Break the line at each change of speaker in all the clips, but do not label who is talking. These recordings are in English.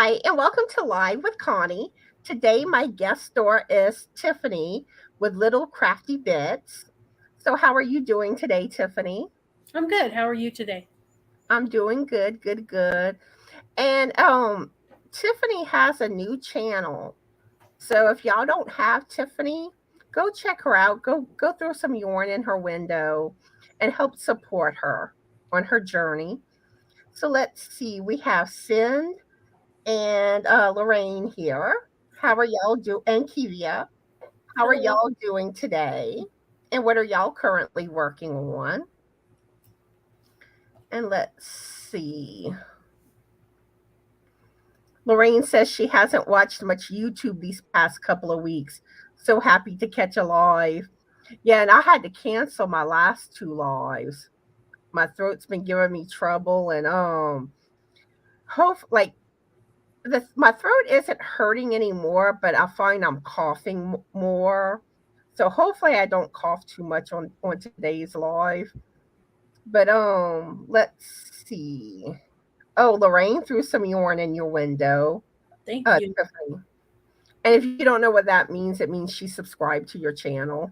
Hi, and welcome to Live with Connie. Today, my guest star is Tiffany with LittleKraftyBits. So, how are you doing today, Tiffany?
I'm good. How are you today?
I'm doing good, good, good. And Tiffany has a new channel. So, if y'all don't have Tiffany, go check her out. Go throw some yarn in her window and help support her on her journey. So, let's see. We have Cindy and Lorraine here. How are y'all doing? And Kivia, how are
Hello.
y'all doing today? And what are y'all currently working on? And let's see. Lorraine says she hasn't watched much YouTube these past couple of weeks. So happy to catch a live. Yeah, and I had to cancel my last two lives. My throat's been giving me trouble, and hope like my throat isn't hurting anymore, but I find I'm coughing more. So hopefully I don't cough too much on today's live. But let's see. Oh, Lorraine threw some yarn in your window.
Thank you.
Tiffany. And if you don't know what that means, it means she subscribed to your channel.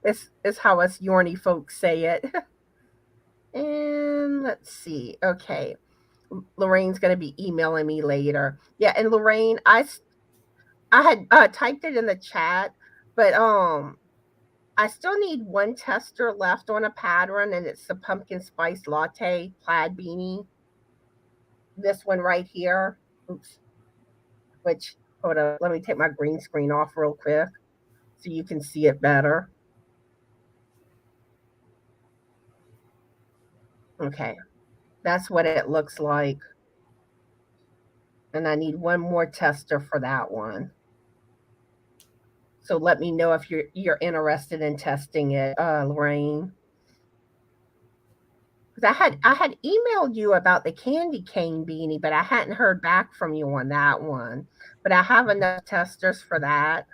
It's how us yarny folks say it. And let's see. Okay. Lorraine's going to be emailing me later. Yeah, and Lorraine, I had typed it in the chat, but I still need one tester left on a pattern, and it's the pumpkin spice latte plaid beanie. This one right here. Oops. Which hold on, let me take my green screen off real quick so you can see it better. Okay, that's what it looks like. And I need one more tester for that one. So let me know if you're interested in testing it, Lorraine. Because I had emailed you about the candy cane beanie, but I hadn't heard back from you on that one. But I have enough testers for that.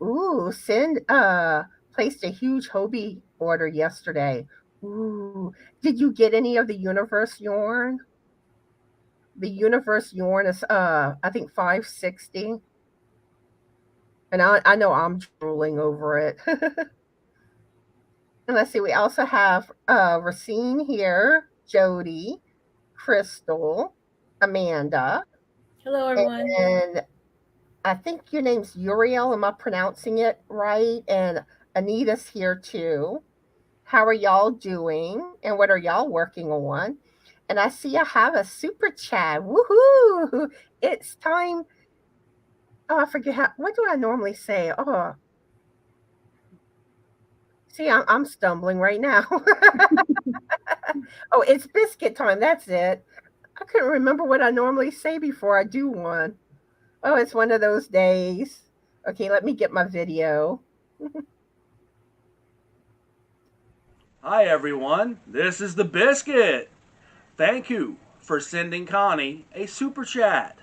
Ooh, Send placed a huge Hobie order yesterday. Ooh, did you get any of the Universe yarn? The Universe yarn is I think 560. And I know I'm drooling over it. And let's see, we also have Racine here, Jody, Crystal, Amanda,
Hello, everyone.
and I think your name's Uriel. Am I pronouncing it right? And Anita's here too. How are y'all doing? And what are y'all working on? And I see I have a super chat. Woohoo! It's time. Oh, I forget what do I normally say? Oh, see, I'm stumbling right now. Oh, it's biscuit time. That's it. I couldn't remember what I normally say before I do one. Oh, it's one of those days. Okay, let me get my video.
Hi everyone, this is the Biscuit. Thank you for sending Connie a super chat.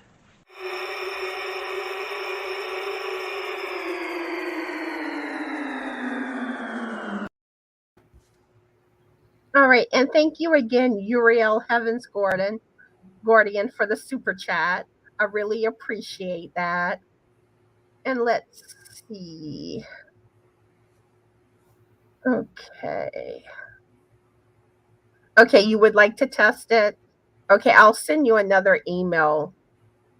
All right, and thank you again, Uriel Heavens Gordian, for the super chat. I really appreciate that. And let's see. Okay. Okay, you would like to test it? Okay, I'll send you another email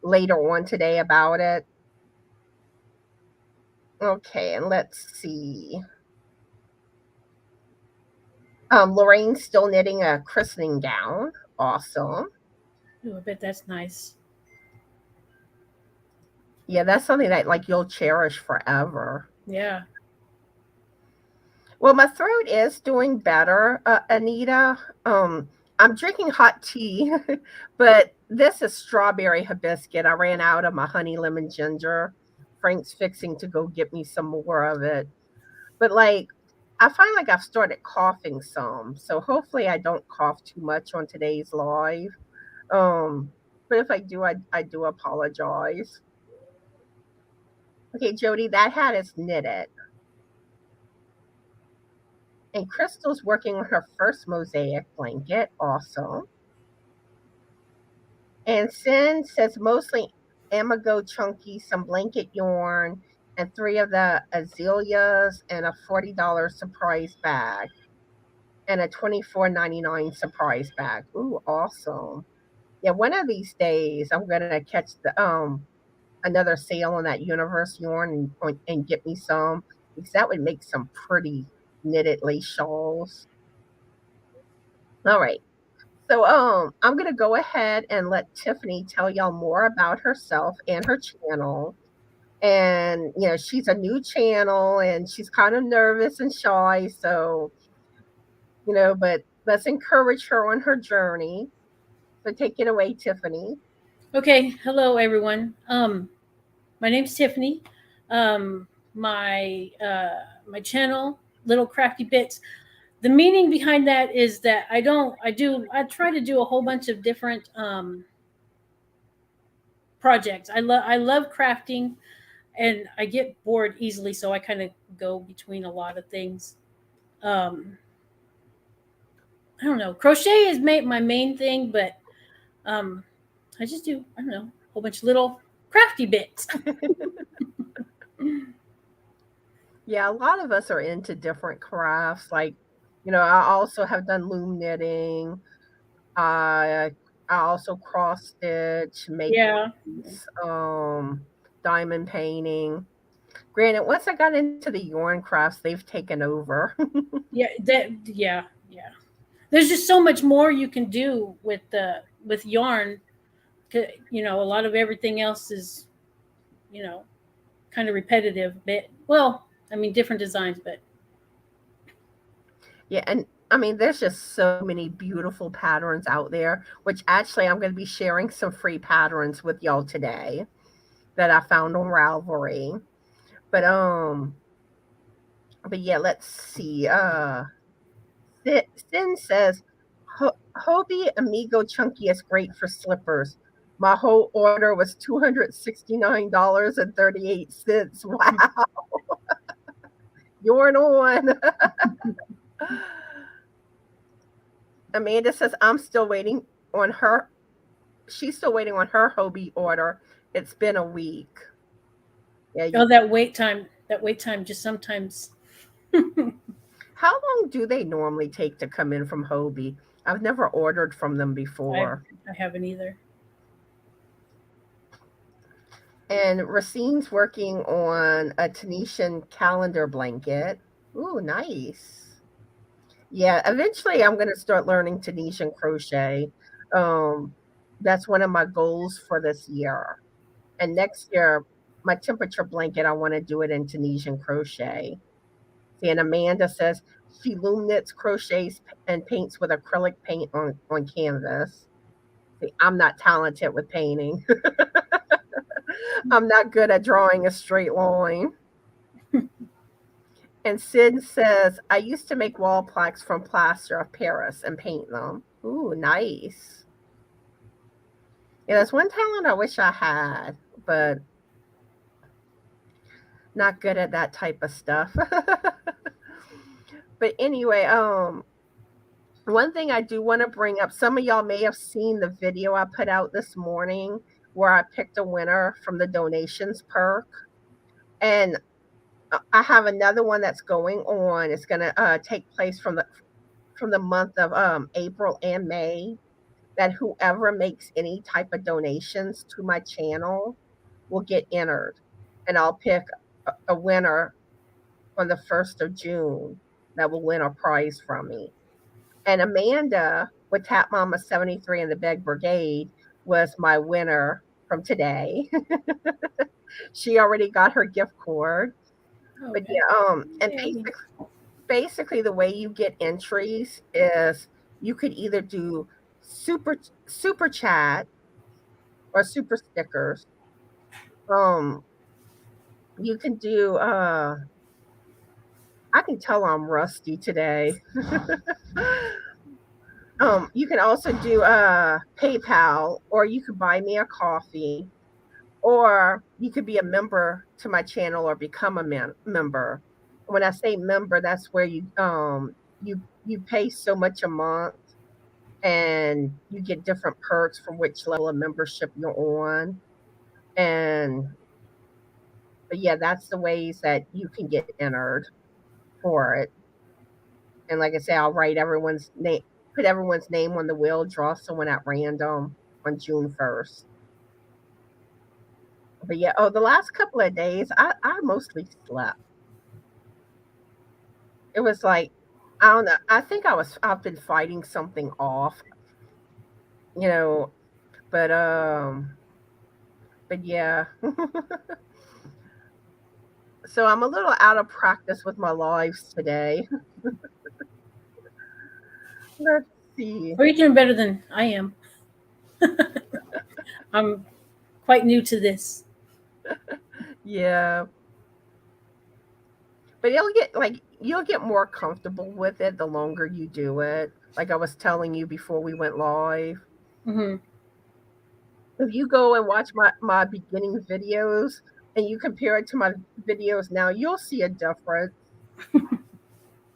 later on today about it. Okay, and let's see. Lorraine's still knitting a christening gown. Awesome.
Ooh, I bet that's nice.
Yeah, that's something that like you'll cherish forever.
Yeah.
Well, my throat is doing better, Anita. I'm drinking hot tea, but this is strawberry hibiscus. I ran out of my honey lemon ginger. Frank's fixing to go get me some more of it. But like, I find like I've started coughing some, so hopefully I don't cough too much on today's live. But if I do, I do apologize. Okay, Jody, that hat is knitted. And Crystal's working on her first mosaic blanket. Awesome. And Sin says mostly Amago chunky, some blanket yarn, and 3 of the azaleas, and a $40 surprise bag, and a $24.99 surprise bag. Ooh, awesome. Yeah, one of these days I'm gonna catch the another sale on that Universe yarn and get me some, because that would make some pretty knitted lace shawls. All right. So I'm gonna go ahead and let Tiffany tell y'all more about herself and her channel. And she's a new channel and she's kind of nervous and shy, so but let's encourage her on her journey. So take it away, Tiffany.
Okay, hello everyone. My name's Tiffany. My channel, LittleKraftyBits. The meaning behind that is that I try to do a whole bunch of different projects. I love crafting, and I get bored easily, so I kind of go between a lot of things. Um, I don't know. Crochet is my main thing, but um, I just do, I don't know, a whole bunch of little crafty bits.
Yeah, a lot of us are into different crafts. Like, I also have done loom knitting. I also cross stitch, make
Yeah,
beads, diamond painting. Granted, once I got into the yarn crafts, they've taken over.
yeah. There's just so much more you can do with yarn. A lot of everything else is, you know, kind of repetitive. But well, I mean, different designs, but
Yeah, and I mean, there's just so many beautiful patterns out there, which actually I'm going to be sharing some free patterns with y'all today that I found on Ravelry. But but yeah, let's see. Sin says, Hobie Amigo Chunky is great for slippers. My whole order was $269.38. Wow, you're on. Amanda says, I'm still waiting on her. She's still waiting on her Hobie order. It's been a week. Yeah.
oh, that wait time just sometimes.
How long do they normally take to come in from Hobie? I've never ordered from them
I
before.
I haven't either.
And Racine's working on a Tunisian calendar blanket. Ooh, nice. Yeah, eventually I'm going to start learning Tunisian crochet. Um, that's one of my goals for this year. And next year, my temperature blanket, I want to do it in Tunisian crochet. See, and Amanda says she loom knits, crochets, and paints with acrylic paint on canvas. See, I'm not talented with painting. I'm not good at drawing a straight line. And Sid says, I used to make wall plaques from plaster of Paris and paint them. Ooh, nice. Yeah, that's one talent I wish I had, but not good at that type of stuff. But anyway, one thing I do want to bring up, some of y'all may have seen the video I put out this morning where I picked a winner from the donations perk. And I have another one that's going on. It's going to take place from the month of April and May, that whoever makes any type of donations to my channel will get entered. And I'll pick a winner on the 1st of June that will win a prize from me. And Amanda with Tap Mama 73 and the Beg Brigade was my winner from today. She already got her gift card. But
Okay.
yeah, and
Yeah.
basically the way you get entries is you could either do super chat or super stickers. Um, you can do I can tell I'm rusty today. You can also do PayPal, or you could buy me a coffee, or you could be a member to my channel or become a member. When I say member, that's where you pay so much a month and you get different perks for which level of membership you're on. And but yeah, that's the ways that you can get entered for it. And like I say, I'll write everyone's name, put everyone's name on the wheel, draw someone at random on June 1st. But yeah, the last couple of days, I mostly slept. It was like, I don't know. I think I've been fighting something off, you know, but yeah. So I'm a little out of practice with my lives today. Let's see.
Or you're doing better than I am. I'm quite new to this.
Yeah. But you'll get more comfortable with it the longer you do it. Like I was telling you before we went live.
Hmm.
If you go and watch my beginning videos and you compare it to my videos now, you'll see a difference.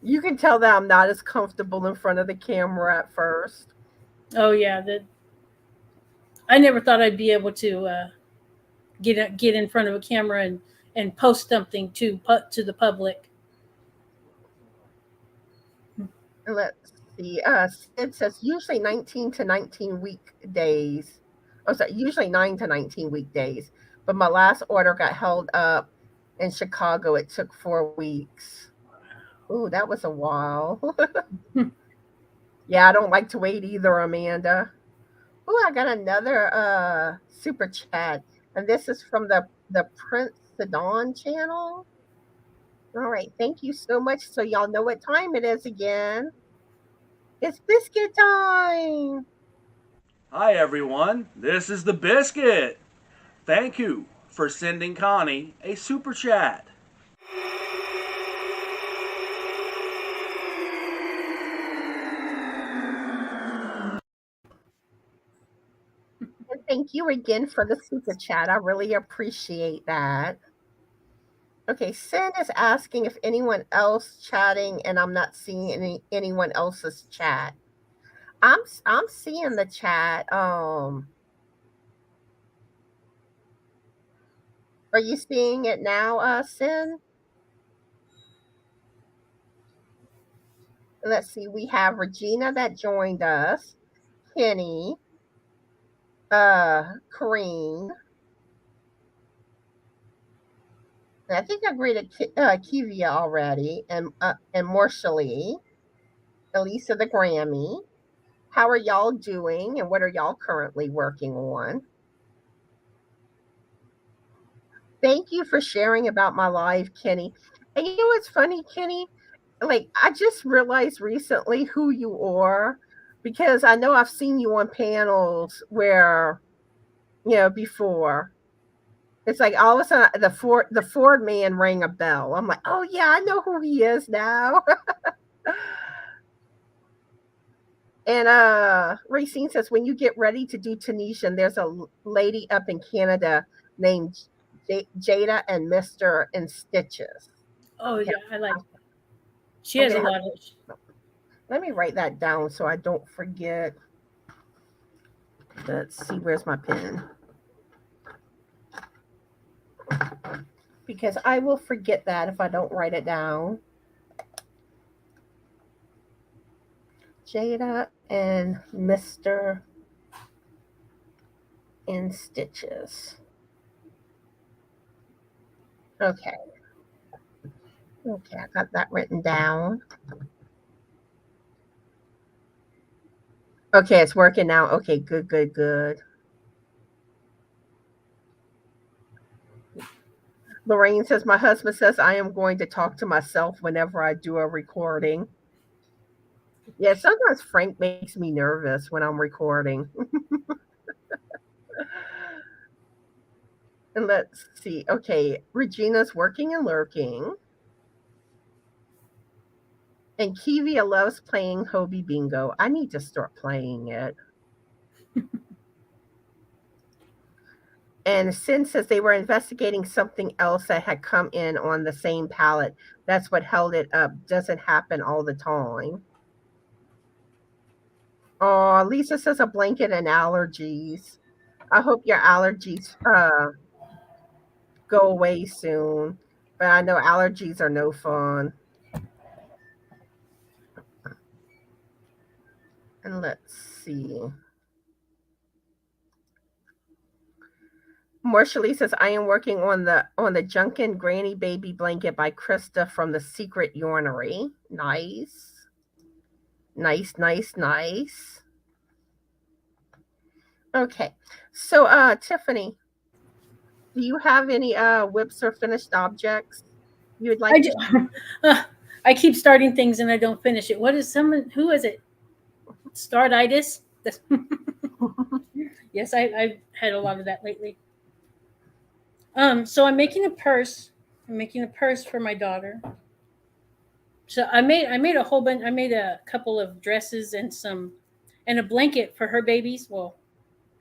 You can tell that I'm not as comfortable in front of the camera at first.
Oh yeah, I never thought I'd be able to get in front of a camera and post something to the public.
Let's see. It says usually 19 to 19 weekdays. Oh, sorry, usually 9 to 19 weekdays. But my last order got held up in Chicago. It took 4 weeks. Ooh, that was a while. Yeah, I don't like to wait either, Amanda. Ooh, I got another super chat. And this is from the Prince Sedan channel. All right, thank you so much. So y'all know what time it is again. It's biscuit time.
Hi everyone, this is the Biscuit. Thank you for sending Connie a super chat.
And thank you again for the super chat. I really appreciate that. Okay, Sin is asking if anyone else chatting, and I'm not seeing anyone else's chat. I'm seeing the chat. Are you seeing it now, Sin? Let's see. We have Regina that joined us, Kenny, Kareem. I think I greeted Kivia already, and Morshali, Elisa the Grammy. How are y'all doing, and what are y'all currently working on? Thank you for sharing about my live, Kenny. And you know what's funny, Kenny? Like, I just realized recently who you are because I know I've seen you on panels where, before. It's like all of a sudden the Ford man rang a bell. I'm like, oh yeah, I know who he is now. And Racine says, when you get ready to do Tunisian, there's a lady up in Canada named Jada and Mr. in Stitches.
Oh
Okay.
yeah, I like. She has a lot of.
Let me write that down so I don't forget. Let's see, where's my pen? Because I will forget that if I don't write it down. Jada and Mr. in Stitches. Okay. Okay, I got that written down. Okay, it's working now. Okay, good. Lorraine says, my husband says I am going to talk to myself whenever I do a recording. Yeah, sometimes Frank makes me nervous when I'm recording. And let's see. Okay, Regina's working and lurking. And Kivia loves playing Hobie Bingo. I need to start playing it. And Sin says they were investigating something else that had come in on the same palette. That's what held it up. Doesn't happen all the time. Oh, Lisa says a blanket and allergies. I hope your allergies go away soon. But I know allergies are no fun. And let's see. Marshall says I am working on the Junkin Granny Baby blanket by Krista from the Secret Yarnery. Nice. Nice, nice, nice. Okay. So Tiffany, do you have any whips or finished objects you would
I
like to
do. I keep starting things and I don't finish it. What is someone? Who is it? Startitis. Yes, I've had a lot of that lately. So I'm making a purse. I'm making a purse for my daughter. So I made a whole bunch. I made a couple of dresses and a blanket for her babies. Well,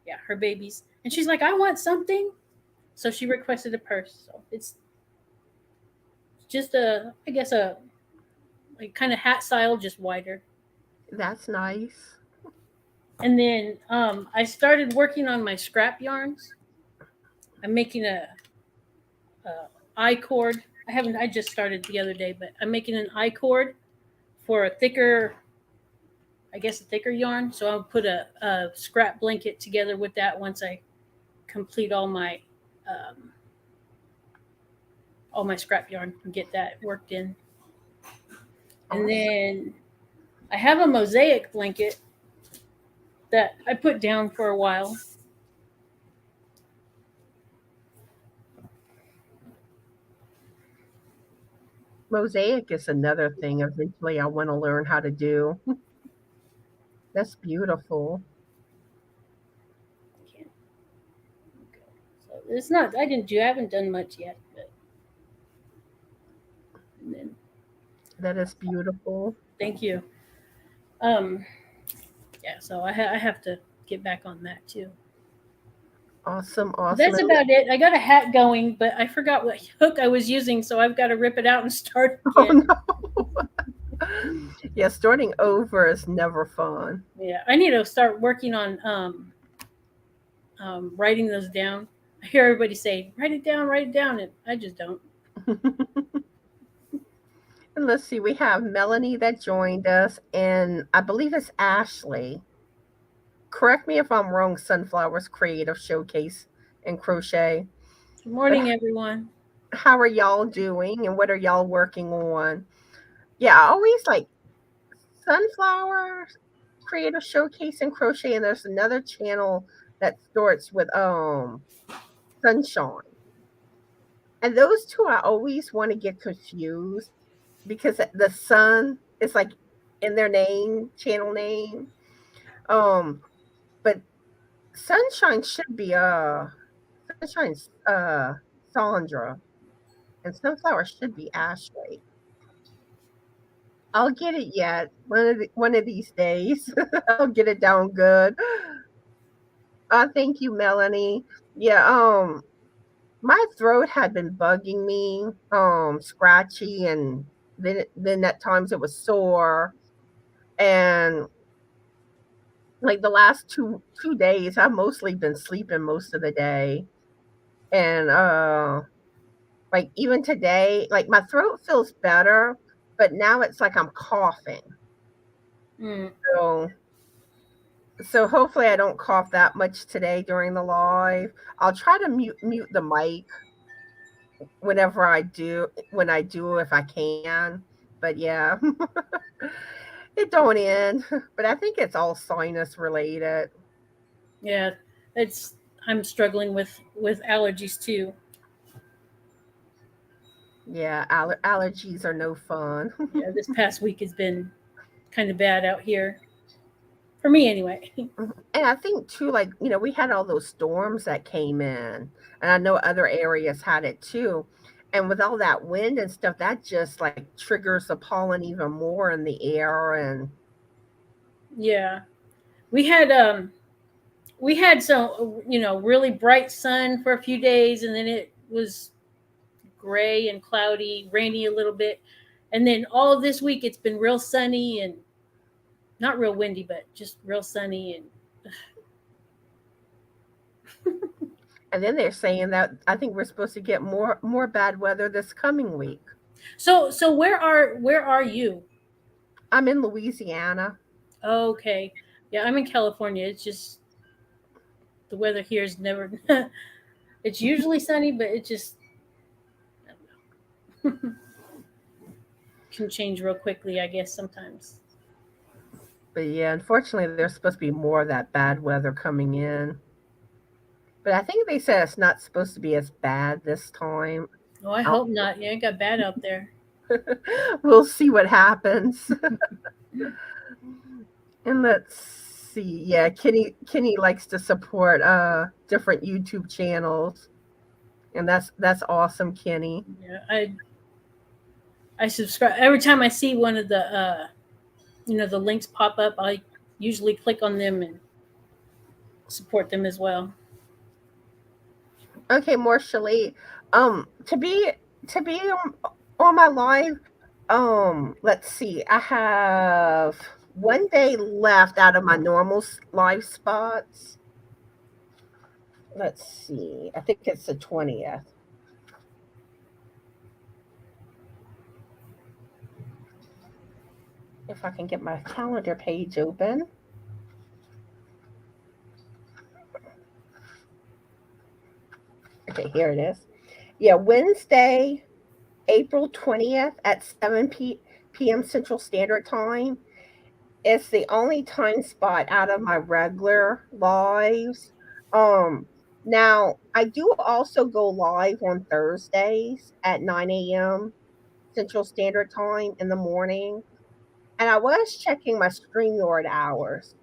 yeah, her babies. And she's like, I want something. So she requested a purse. So it's just I guess a like kind of hat style, just wider.
That's nice.
And then I started working on my scrap yarns. I'm making a I cord. I haven't. I just started the other day, but I'm making an I cord for a thicker, I guess, a thicker yarn. So I'll put a scrap blanket together with that once I complete um, all my scrap yarn and get that worked in. And then I have a mosaic blanket that I put down for a while.
Mosaic is another thing eventually I want to learn how to do. That's beautiful.
Okay. So it's not. I haven't done much yet. But, and then
That is beautiful.
thank you. Um, yeah. So I have to get back on that too.
Awesome, awesome.
That's about it. I got a hat going, but I forgot what hook I was using, so I've got to rip it out and start again.
Oh no. Yeah, starting over is never fun.
Yeah, I need to start working on writing those down. I hear everybody say, write it down," and I just don't.
And let's see, we have Melanie that joined us, and I believe it's Ashley. Correct me if I'm wrong, Sunflowers Creative Showcase and Crochet.
Good
But
morning, everyone.
how are y'all doing and what are y'all working on? Yeah, I always like Sunflower Creative Showcase and Crochet, and there's another channel that starts with Sunshine. And those two I always want to get confused because the sun is like in their name, channel name. Um, but Sunshine should be Sunshine's Sandra, and Sunflower should be Ashley. I'll get it yet. One of these days, I'll get it down good. Thank you, Melanie. Yeah. My throat had been bugging me, scratchy, and then at times it was sore, and like the last two days, I've mostly been sleeping most of the day, and like even today, like my throat feels better, but now it's like I'm coughing.
Mm.
So so hopefully I don't cough that much today during the live. I'll try to mute the mic when I do if I can. But yeah, it don't end. But I think it's all sinus related.
Yeah, it's. I'm struggling with allergies too.
Yeah, allergies are no fun.
Yeah, this past week has been kind of bad out here for me, anyway.
And I think too, like, we had all those storms that came in, and I know other areas had it too. And with all that wind and stuff, that just like triggers the pollen even more in the air. And
Yeah, we had some really bright sun for a few days, and then it was gray and cloudy, rainy a little bit, and then all of this week it's been real sunny and not real windy, but just real sunny.
And then they're saying that I think we're supposed to get more bad weather this coming week.
So where are you?
I'm in Louisiana.
Okay, yeah, I'm in California. It's just the weather here is never. It's usually sunny, but it just can change real quickly. I guess sometimes.
But yeah, unfortunately, there's supposed to be more of that bad weather coming in. But I think they said it's not supposed to be as bad this time.
Oh, I
I'll,
hope not. Yeah, it got bad out there.
we'll see what happens. And let's see. Yeah, Kenny likes to support different YouTube channels. And that's awesome, Kenny.
Yeah, I subscribe every time I see one of the the links pop up. I usually click on them and support them as well.
Okay, more Shalee. To be on my live, let's see. I have one day left out of my normal live spots. Let's see. I think it's the 20th. If I can get my calendar page open. Okay, here it is. Yeah, Wednesday, April 20th at 7 p.m. Central Standard Time. It's the only time spot out of my regular lives. Um, Now I do also go live on Thursdays at 9 a.m. Central Standard Time in the morning. And I was checking my StreamYard hours.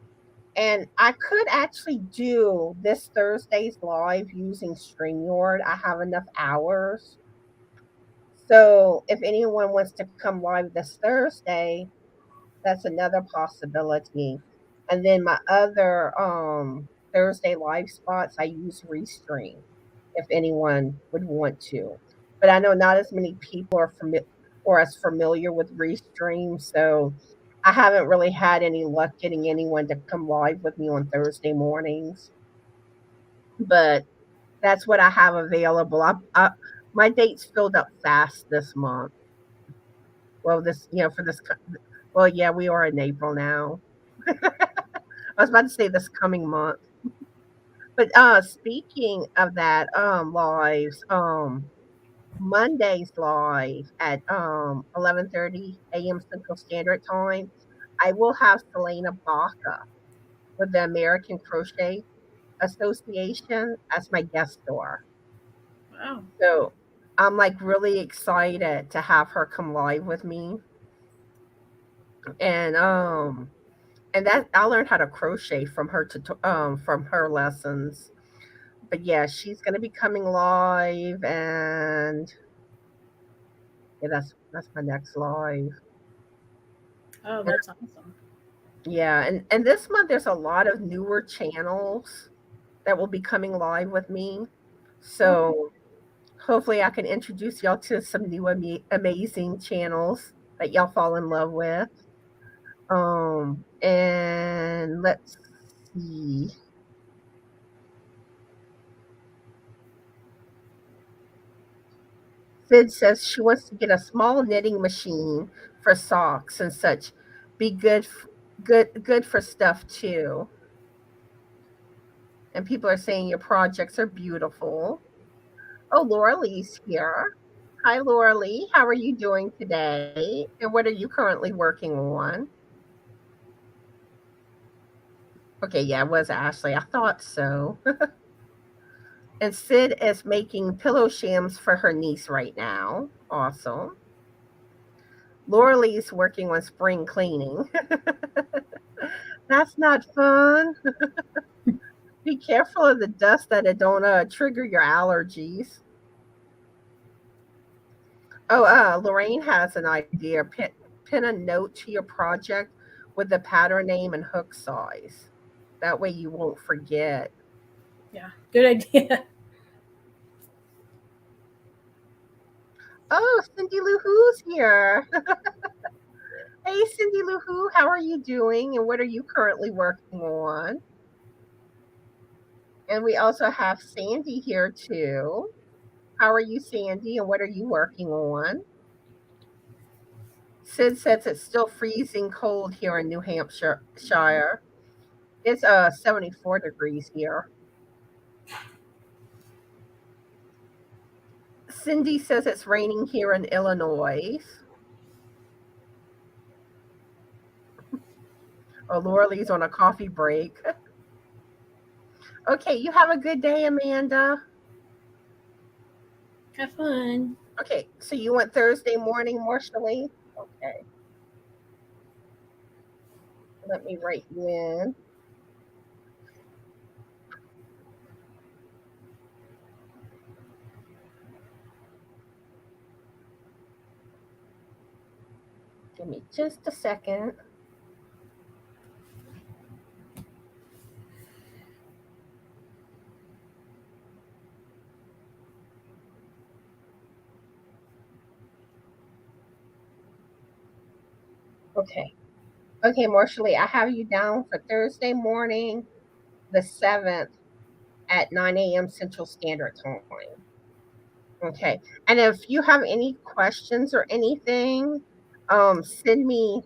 And I could actually do this Thursday's live using StreamYard. I have enough hours. So if anyone wants to come live this Thursday, that's another possibility. And then my other Thursday live spots, I use Restream if anyone would want to. But I know not as many people are or as familiar with Restream, so I haven't really had any luck getting anyone to come live with me on Thursday mornings. But that's what I have available. My dates filled up fast this month. Well, for this. Well, yeah, we are in April now. I was about to say this coming month. But speaking of that, lives, Monday's live at 11:30 a.m. Central Standard Time. I will have Selena Baca with the American Crochet Association as my guest star.
Wow.
So I'm like really excited to have her come live with me. And that I learned how to crochet from her from her lessons. But yeah, she's gonna be coming live, and yeah, that's my next live.
Oh,
And,
that's awesome.
yeah, and this month there's a lot of newer channels that will be coming live with me.
Okay.
So hopefully I can introduce y'all to some new amazing channels that y'all fall in love with. And let's see. Sid says she wants to get a small knitting machine for socks and such. Be good for stuff too. And people are saying your projects are beautiful. Oh, Laura Lee's here. Hi, Laura Lee. How are you doing today? And what are you currently working on? Okay, yeah, it was Ashley. I thought so. And Sid is making pillow shams for her niece right now. Awesome. Laura Lee's working on spring cleaning. That's not fun. Be careful of the dust that it don't trigger your allergies. Oh, Lorraine has an idea. Pin a note to your project with the pattern name and hook size. That way you won't forget.
Yeah, good idea.
Oh, Cindy Lou Who's here. Hey, Hey, Cindy Lou Who, how are you doing? And what are you currently working on? And we also have Sandy here too. How are you, Sandy? And what are you working on? Sid says it's still freezing cold here in New Hampshire. It's 74 degrees here. Cindy says it's raining here in Illinois. Oh, Laura Lee's on a coffee break. Okay, you have a good day, Amanda.
Have fun.
Okay, so you want Thursday morning, Marshall? Okay. Let me write you in. Give me just a second. Okay. Okay, Marshall, I have you down for Thursday morning, the 7th at 9 a.m. Central Standard Time. Okay. And if you have any questions or anything, send me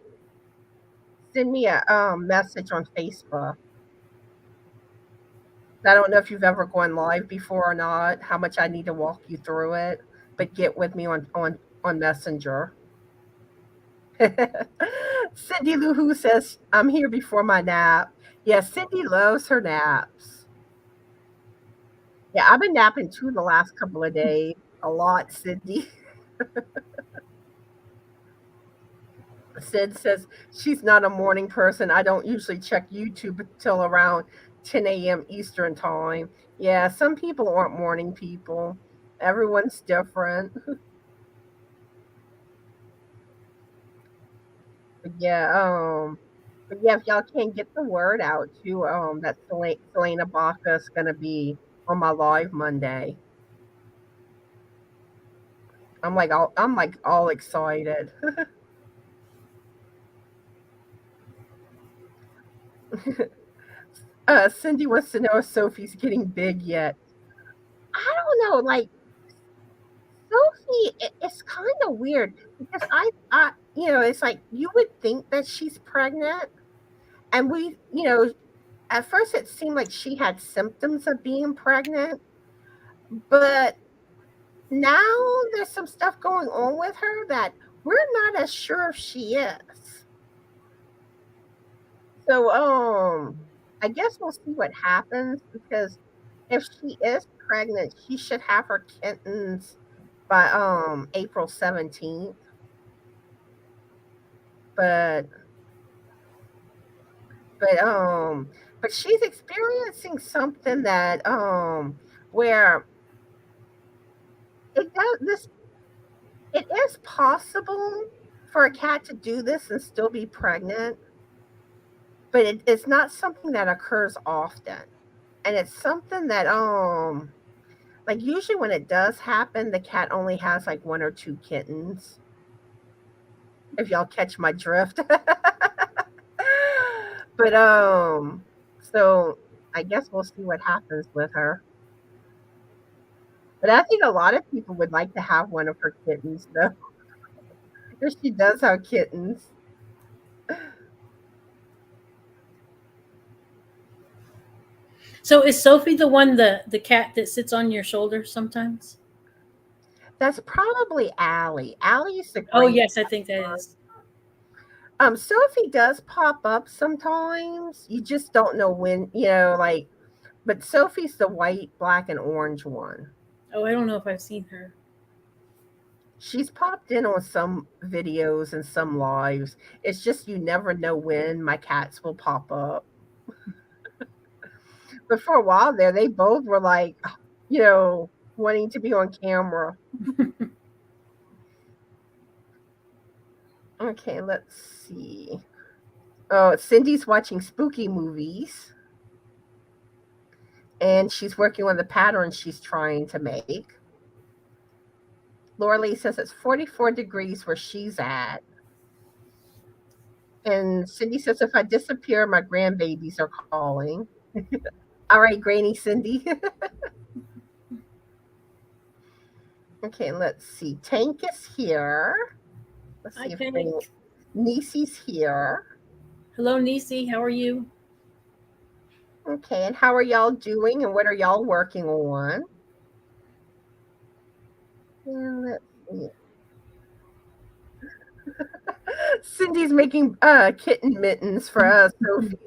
a message on Facebook. I don't know if you've ever gone live before or not, how much I need to walk you through it, but get with me on Messenger. Cindy Lou Who says, I'm here before my nap. Yeah, Cindy loves her naps. Yeah, I've been napping too the last couple of days. A lot, Cindy. Sid says she's not a morning person. I don't usually check YouTube until around 10 a.m. Eastern time. Yeah, some people aren't morning people. Everyone's different. But yeah, if y'all can't get the word out to that Selena Baca is gonna be on my live Monday. I'm like all excited. Cindy wants to know if Sophie's getting big yet. I don't know, like Sophie, it's kind of weird because it's like you would think that she's pregnant, and at first it seemed like she had symptoms of being pregnant, but now there's some stuff going on with her that we're not as sure if she is. So, I guess we'll see what happens because if she is pregnant, she should have her kittens by April 17th. But but but she's experiencing something that where it does this it is possible for a cat to do this and still be pregnant, but it's not something that occurs often. And it's something that like usually when it does happen, the cat only has like one or two kittens. If y'all catch my drift. But so I guess we'll see what happens with her. But I think a lot of people would like to have one of her kittens though. Because she does have kittens.
So is Sophie the one, the cat that sits on your shoulder sometimes?
That's probably Allie. Allie's the
Oh
great.
yes, I think that is.
Sophie does pop up sometimes. You just don't know when, like, but Sophie's the white, black, and orange one.
Oh, I don't know if I've seen her.
She's popped in on some videos and some lives. It's just you never know when my cats will pop up. But for a while there, they both were like, wanting to be on camera. Okay, let's see. Oh, Cindy's watching spooky movies. And she's working on the pattern she's trying to make. Laura Lee says it's 44 degrees where she's at. And Cindy says, if I disappear, my grandbabies are calling. All right, Granny Cindy. Okay, let's see. Tank is here. Let's
Hi,
see if
Tank.
Niecy's here.
Hello, Niecy. How are you?
Okay, and how are y'all doing and what are y'all working on? Yeah, let's see. Cindy's making kitten mittens for us, Sophie.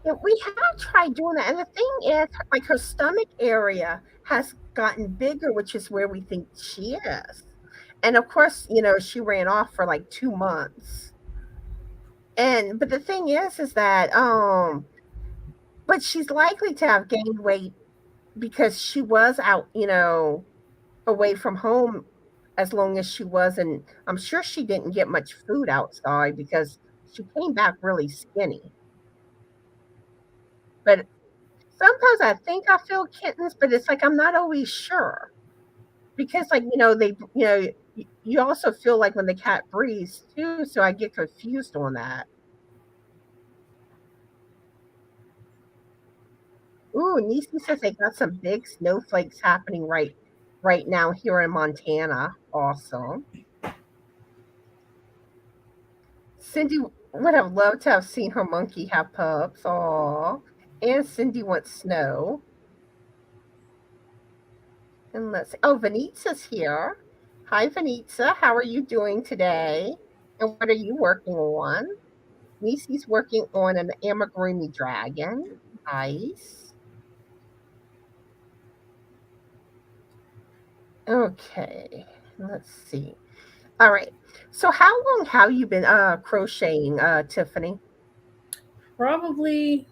Yeah, we have tried doing that, and the thing is, like her stomach area has gotten bigger, which is where we think she is. And of course, she ran off for like 2 months. And but the thing is that but she's likely to have gained weight because she was out, away from home as long as she was, and I'm sure she didn't get much food outside because she came back really skinny. But sometimes I think I feel kittens, but it's like I'm not always sure because, like, you also feel like when the cat breathes too, so I get confused on that. Ooh, Niecy says they got some big snowflakes happening right now here in Montana. Awesome. Cindy would have loved to have seen her monkey have pups. Aw. And Cindy wants snow. And let's see. Oh, Vanitza's here. Hi, Vanitza. How are you doing today? And what are you working on? Niecy's working on an amigurumi dragon. Nice. Okay. Let's see. All right. So how long have you been crocheting, Tiffany?
Probably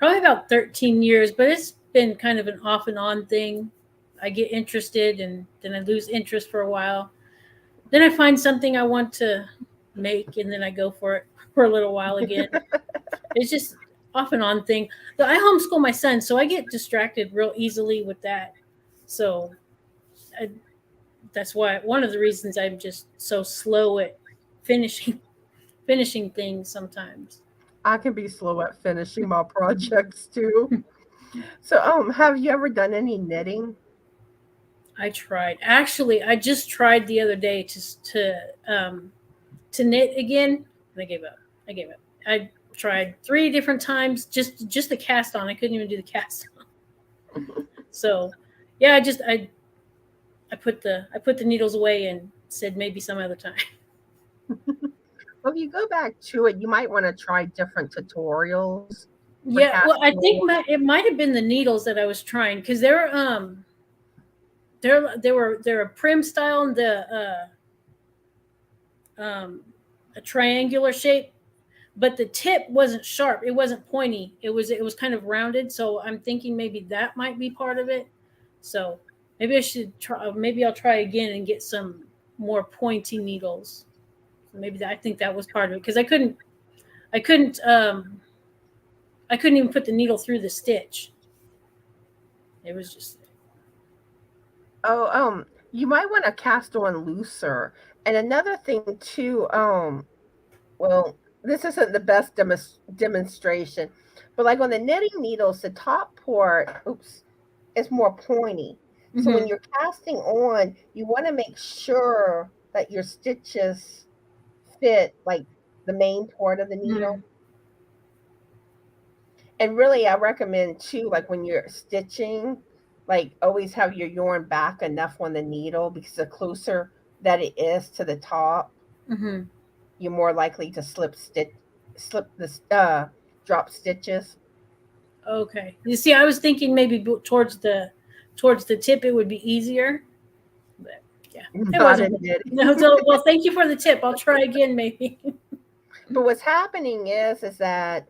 about 13 years, but it's been kind of an off and on thing. I get interested and then I lose interest for a while. Then I find something I want to make and then I go for it for a little while again. It's just off and on thing. But I homeschool my son, so I get distracted real easily with that. So that's why one of the reasons I'm just so slow at finishing things sometimes.
I can be slow at finishing my projects too. So, have you ever done any knitting?
I tried. Actually, I just tried the other day to knit again, and I gave up. I tried 3 different times just the cast on. I couldn't even do the cast on. So, yeah, I put the needles away and said maybe some other time.
Well, if you go back to it, you might want to try different tutorials.
Yeah, well, I think it might have been the needles that I was trying because they're a prim style and a triangular shape, but the tip wasn't sharp. It wasn't pointy. It was kind of rounded. So I'm thinking maybe that might be part of it. So maybe I should try. Maybe I'll try again and get some more pointy needles. I think that was part of it because I couldn't even put the needle through the stitch. It was just.
Oh, you might want to cast on looser. And another thing too, well, this isn't the best demonstration, but like on the knitting needles, the top part, is more pointy. So when you're casting on, you want to make sure that your stitches fit like the main part of the needle. And really, I recommend too, like when you're stitching, like always have your yarn back enough on the needle because the closer that it is to the top, you're more likely to slip the drop stitches.
Okay. You see, I was thinking maybe towards the tip it would be easier. But yeah, it wasn't. No, so, well, thank you for the tip. I'll try again maybe.
But what's happening is that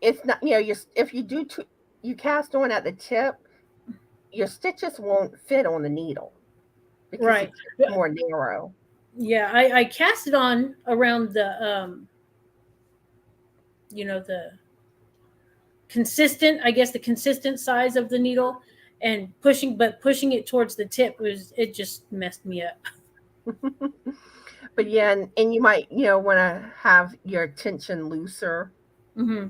it's not, if you cast on at the tip, your stitches won't fit on the needle because it's more narrow.
Yeah, I cast it on around the consistent, I guess the consistent size of the needle, and pushing it towards the tip it just messed me up.
But yeah, and you might, want to have your tension looser.
Hmm.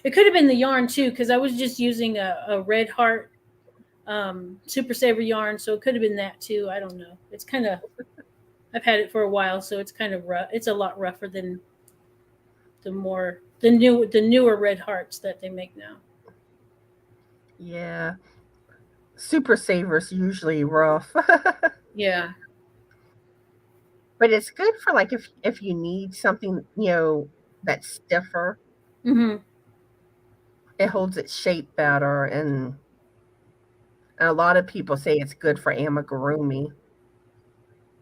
It could have been the yarn too, because I was just using a red heart super saver yarn, so it could have been that too. I don't know. It's kind of, I've had it for a while, so it's kind of rough. It's a lot rougher than the newer red hearts that they make now.
Yeah. Super savers usually rough.
Yeah.
But it's good for like if you need something, that's stiffer.
Hmm.
It holds its shape better, and a lot of people say it's good for amigurumi.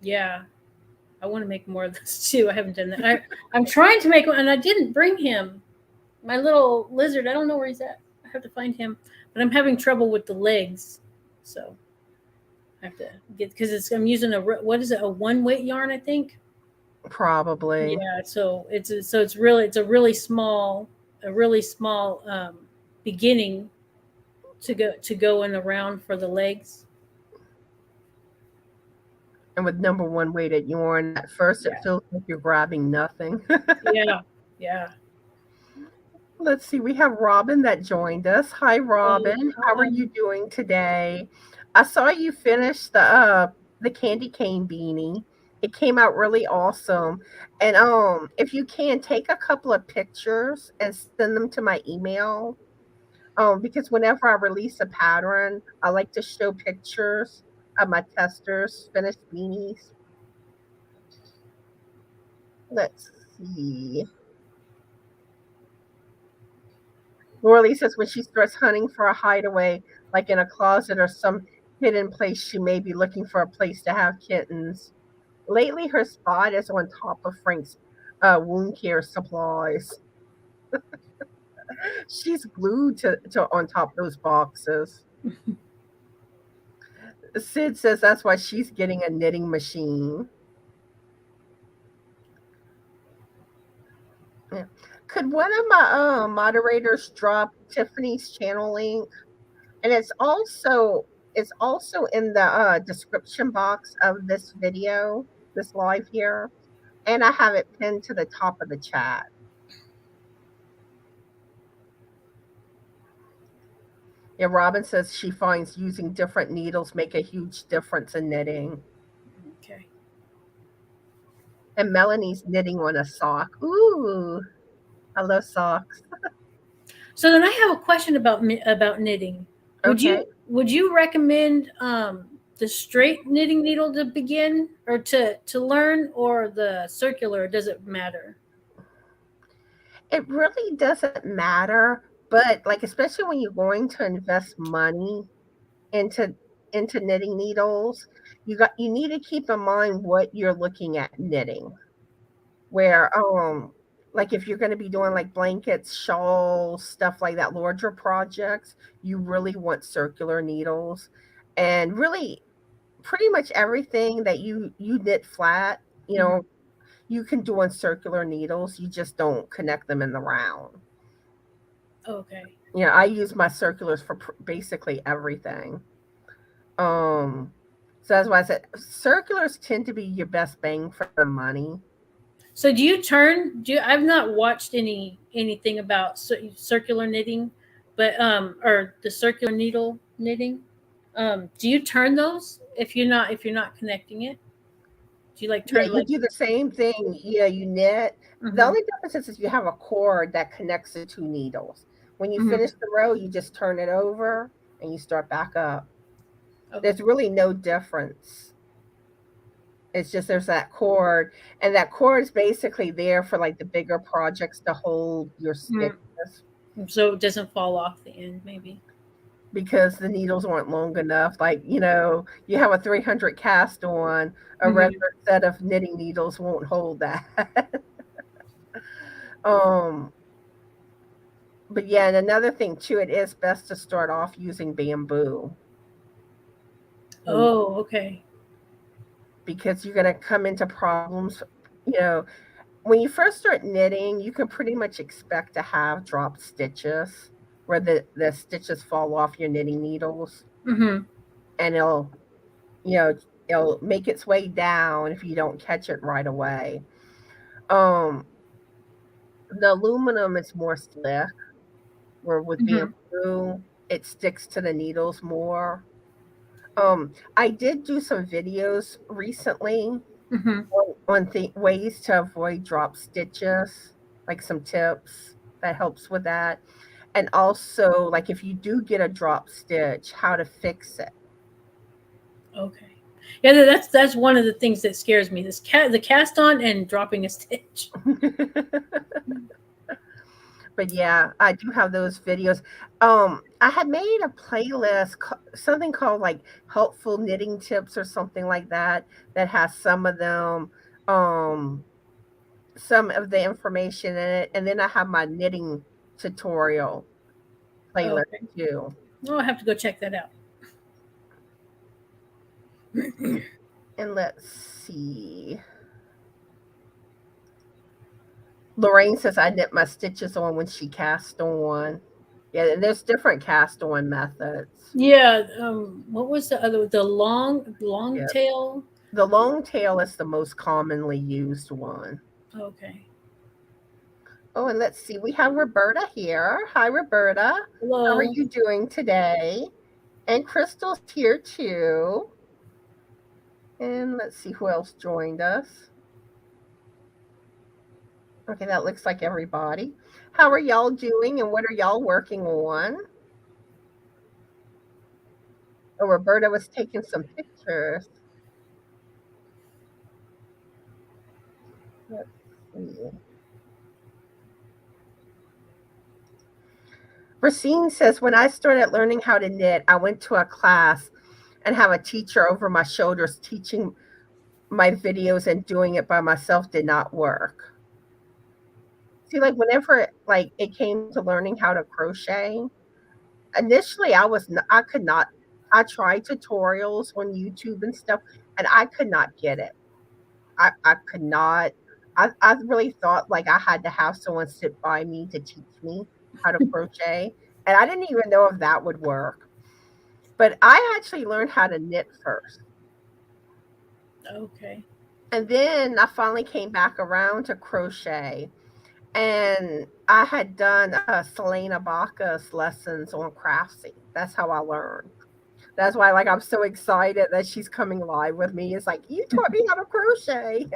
Yeah. I want to make more of this too. I haven't done that. I'm trying to make one, and I didn't bring him. My little lizard. I don't know where he's at. I have to find him, but I'm having trouble with the legs, so I have to get because I'm using what is it, a one weight yarn, I think.
Probably.
Yeah, so it's a really small beginning to go in the round for the legs.
And with number one weighted yarn, at first it
Yeah.
feels like you're grabbing nothing.
Yeah, yeah.
Let's see, we have Robin that joined us. Hi, Robin. How are
Hi.
you doing today? I saw you finish the candy cane beanie. It came out really awesome. And if you can take a couple of pictures and send them to my email. Because whenever I release a pattern, I like to show pictures of my testers' finished beanies. Let's see. Laura says when she starts hunting for a hideaway, like in a closet or some hidden place, she may be looking for a place to have kittens. Lately, her spot is on top of Frank's wound care supplies. She's glued to on top of those boxes. Sid says that's why she's getting a knitting machine. Yeah. Could one of my moderators drop Tiffany's channel link? And it's also in the description box of this video, this live here, and I have it pinned to the top of the chat. Yeah, Robin says she finds using different needles make a huge difference in knitting.
Okay.
And Melanie's knitting on a sock. Ooh, I love socks.
So then I have a question about knitting.
Okay.
Would you recommend the straight knitting needle to begin or to learn, or the circular? Does it matter?
It really doesn't matter, but like especially when you're going to invest money into knitting needles, you need to keep in mind what you're looking at knitting. Where like if you're going to be doing like blankets, shawls, stuff like that, larger projects, you really want circular needles. And really pretty much everything that you knit flat, you can do on circular needles. You just don't connect them in the round.
Okay.
I use my circulars for basically everything. So that's why I said circulars tend to be your best bang for the money.
So I've not watched anything about circular knitting, but or the circular needle knitting. Do you turn those if you're not connecting it? Do you
Yeah,
turn
you do the same thing. Yeah, you knit. The
Mhm.
only difference is you have a cord that connects the two needles. When you
Mhm.
finish the row, you just turn it over and you start back up.
Okay.
There's really no difference. It's just there's that cord, and that cord is basically there for like the bigger projects to hold your stitches
So it doesn't fall off the end, maybe.
because the needles aren't long enough. Like, you have a 300 cast on, a
Mhm.
regular set of knitting needles won't hold that. um, but yeah, and another thing too, it is best to start off using bamboo.
Oh, okay.
Because you're going to come into problems, you know, when you first start knitting, you can pretty much expect to have drop stitches where the stitches fall off your knitting needles,
Mm-hmm.
and you know, it'll make its way down if you don't catch it right away. Um, the aluminum is more slick, where with
Mm-hmm.
bamboo, it sticks to the needles more. I did do some videos recently
Mm-hmm.
on the ways to avoid drop stitches, like some tips that helps with that. And also, like if you do get a drop stitch, how to fix it.
Okay. Yeah, that's one of the things that scares me. The cast on and dropping a stitch.
But yeah, I do have those videos. I had made a playlist, something called like helpful knitting tips or something like that, that has um, some of the information in it, and then I have my knitting tutorial playlist
Okay.
too.
Oh, I have to go check that out.
And let's see. Lorraine says I knit my stitches on when she cast on. Yeah, and there's different cast on methods.
Yeah. What was the other? The long
Yeah.
tail.
The long tail is the most commonly used one.
Okay.
Oh, and let's see. We have Roberta here. Hi, Roberta. How are
Hello.
you doing today? And Crystal's here too. And let's see who else joined us. Okay, that looks like everybody. How are y'all doing and what are y'all working on? Oh, Roberta was taking some pictures. Let's see. Racine says, when I started learning how to knit, I went to a class and have a teacher over my shoulders teaching my videos, and doing it by myself did not work. See, like whenever like it came to learning how to crochet, initially I could not. I tried tutorials on YouTube and stuff, and I could not get it. I could not. I really thought like I had to have someone sit by me to teach me how to crochet, and I didn't even know if that would work. But I actually learned how to knit first.
Okay.
And then I finally came back around to crochet. And I had done Selena Bacchus lessons on Craftsy. That's how I learned. That's why, like, I'm so excited that she's coming live with me. It's like, you taught me how to crochet.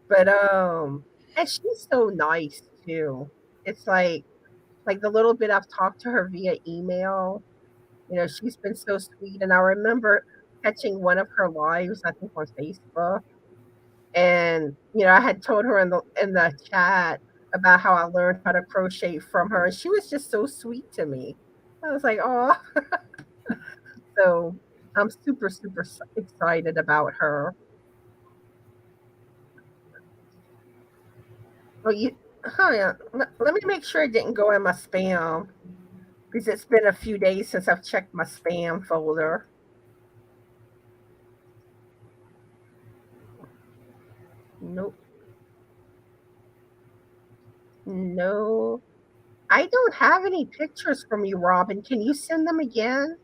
But and she's so nice too. It's like the little bit I've talked to her via email, she's been so sweet. And I remember catching one of her lives, I think on Facebook, and I had told her in the chat about how I learned how to crochet from her, and she was just so sweet to me. I was like, oh, so I'm super super excited about her. Well, yeah, let me make sure it didn't go in my spam, because it's been a few days since I've checked my spam folder. Nope. No, I don't have any pictures from you, Robin. Can you send them again?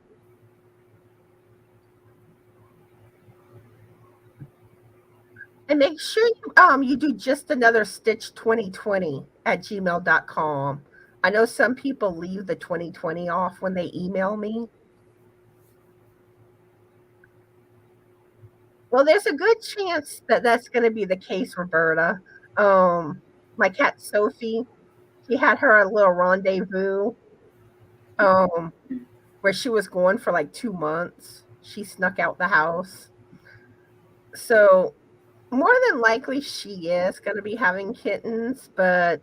And make sure you do just another stitch 2020 at gmail.com. I know some people leave the 2020 off when they email me. Well, there's a good chance that that's going to be the case, Roberta. My cat Sophie, she had her little rendezvous um, where she was going for like 2 months. She snuck out the house. So more than likely she is going to be having kittens, but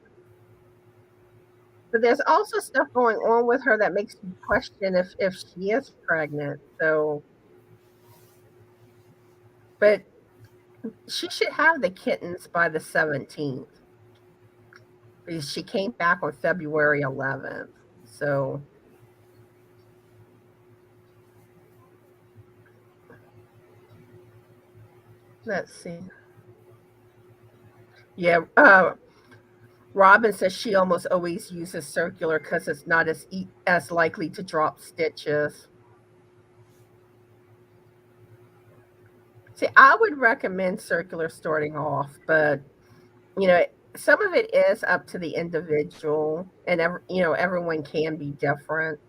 there's also stuff going on with her that makes you question if she is pregnant. So, but she should have the kittens by the 17th, because she came back on February 11th. So, let's see. Yeah. Robin says she almost always uses circular because it's not as likely to drop stitches. See, I would recommend circular starting off, but you know, some of it is up to the individual, and everyone can be different.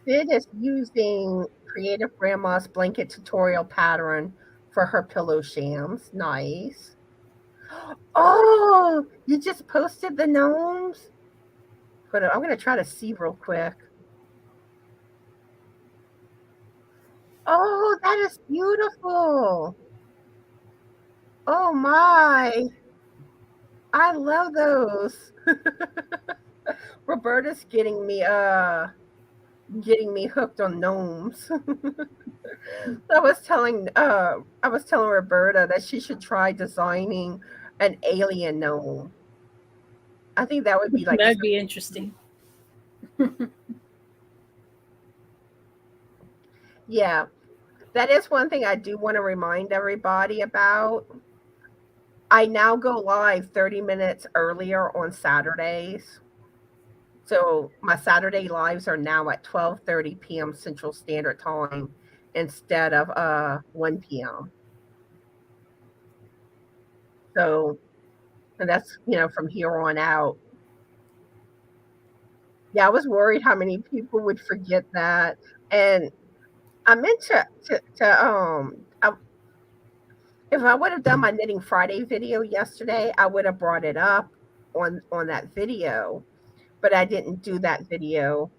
Sid is using Creative Grandma's blanket tutorial pattern for her pillow shams. Nice. Oh, you just posted the gnomes? But I'm gonna try to see real quick. Oh, that is beautiful. Oh my. I love those. Roberta's getting me hooked on gnomes. I was telling Roberta that she should try designing an alien gnome. I think that would be like
That'd be interesting.
yeah. That is one thing I do want to remind everybody about. I now go live 30 minutes earlier on Saturdays. So my Saturday lives are now at 12:30 p.m. Central Standard Time instead of 1 p.m. So and that's from here on out. Yeah, I was worried how many people would forget that. And I meant if I would have done my Knitting Friday video yesterday, I would have brought it up on that video, but I didn't do that video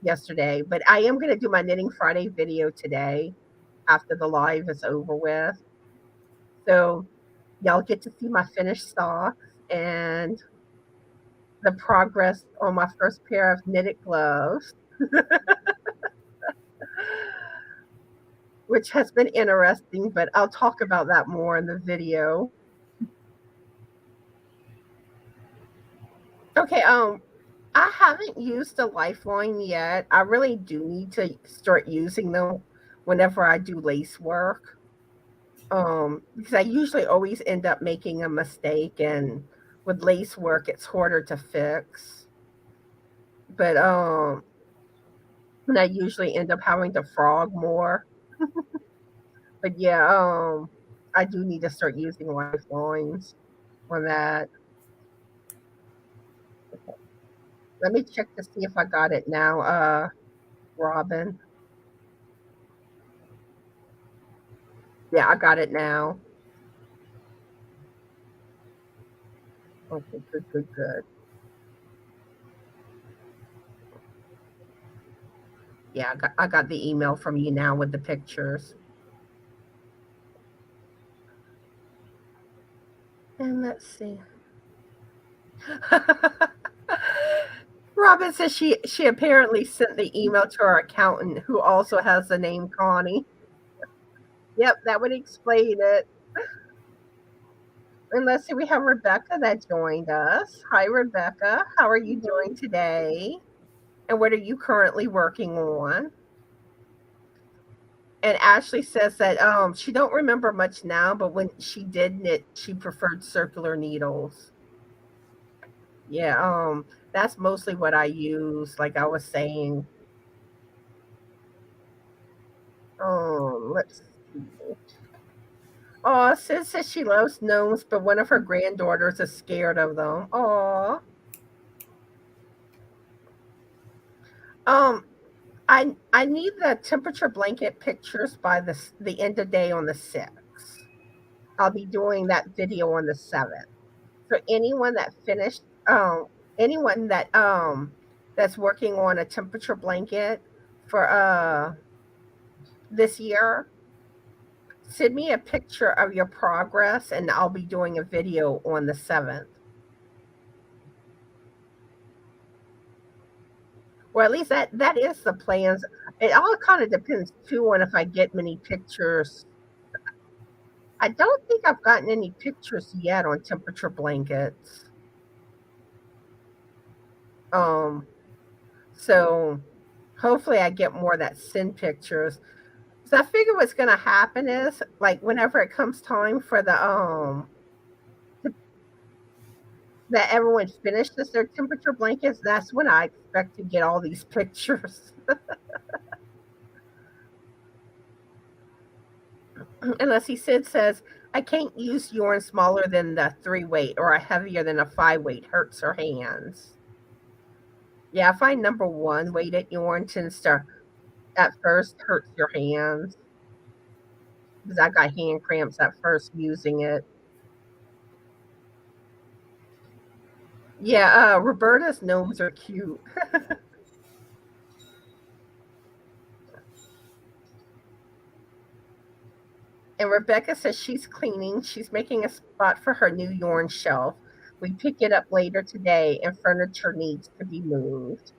yesterday. But I am going to do my Knitting Friday video today after the live is over with. So y'all get to see my finished socks and the progress on my first pair of knitted gloves, which has been interesting, but I'll talk about that more in the video. Okay, I haven't used a lifeline yet. I really do need to start using them whenever I do lace work. Because I usually always end up making a mistake, and with lace work it's harder to fix. But and I usually end up having to frog more. But yeah, I do need to start using lifelines on that. Let me check to see if I got it now, Robin. Yeah, I got it now. Okay, good, good, good. Yeah, I got the email from you now with the pictures. And let's see. Robin says she apparently sent the email to her accountant, who also has the name Connie. Yep, that would explain it. And let's see, we have Rebecca that joined us. Hi, Rebecca. How are you doing today? And what are you currently working on? And Ashley says that she don't remember much now, but when she did knit, she preferred circular needles. Yeah, that's mostly what I use, like I was saying. Let's see. Oh, Sis says she loves gnomes, but one of her granddaughters is scared of them. Oh. Um, I need the temperature blanket pictures by the end of day on the 6th. I'll be doing that video on the 7th. So anyone that's working on a temperature blanket for this year, send me a picture of your progress and I'll be doing a video on the 7th. Or at least that is the plans. It all kind of depends too on if I get many pictures. I don't think I've gotten any pictures yet on temperature blankets. So hopefully I get more that send pictures. So I figure what's gonna happen is like whenever it comes time for the that everyone finishes their temperature blankets, that's when I expect to get all these pictures. Unless he says, I can't use yarn smaller than the 3 weight or a heavier than a 5 weight, hurts her hands. Yeah, I find number 1 weighted yarn tends to at first hurts your hands because I got hand cramps at first using it. Yeah, Roberta's gnomes are cute. And Rebecca says she's cleaning. She's making a spot for her new yarn shelf. We pick it up later today and furniture needs to be moved.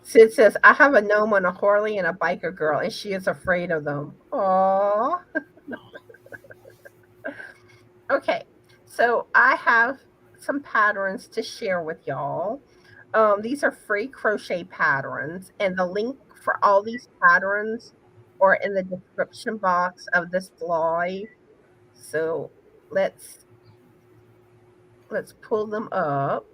Sid says, I have a gnome on a Harley and a biker girl, and she is afraid of them. Aww. Okay, so I have some patterns to share with y'all. These are free crochet patterns, and the link for all these patterns are in the description box of this live. So let's pull them up.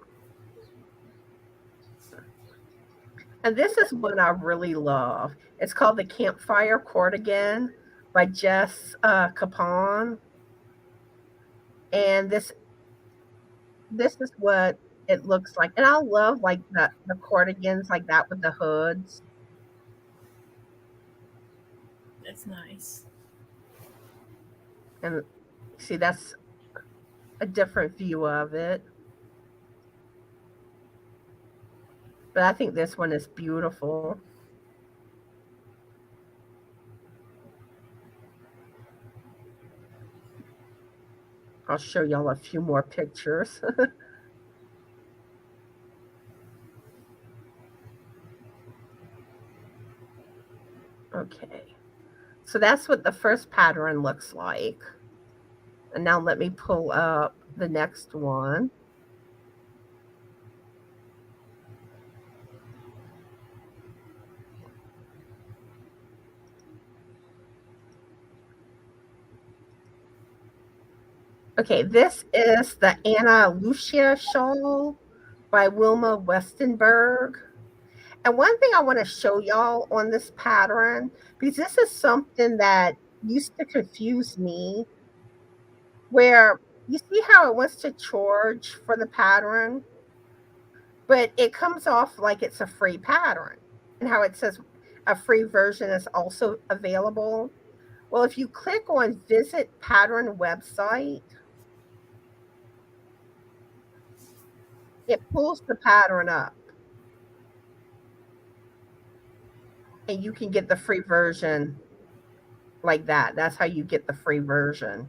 And this is one I really love. It's called the Campfire Cardigan by Jess Capon. And this is what it looks like. And I love like the cardigans like that with the hoods.
That's nice.
And see, that's a different view of it. But I think this one is beautiful. I'll show y'all a few more pictures. Okay, so that's what the first pattern looks like. And now let me pull up the next one. Okay, this is the Anna Lucia shawl by Wilma Westenberg. And one thing I want to show y'all on this pattern, because this is something that used to confuse me, where you see how it wants to charge for the pattern, but it comes off like it's a free pattern, and how it says a free version is also available. Well, if you click on visit pattern website, it pulls the pattern up. And you can get the free version like that. That's how you get the free version.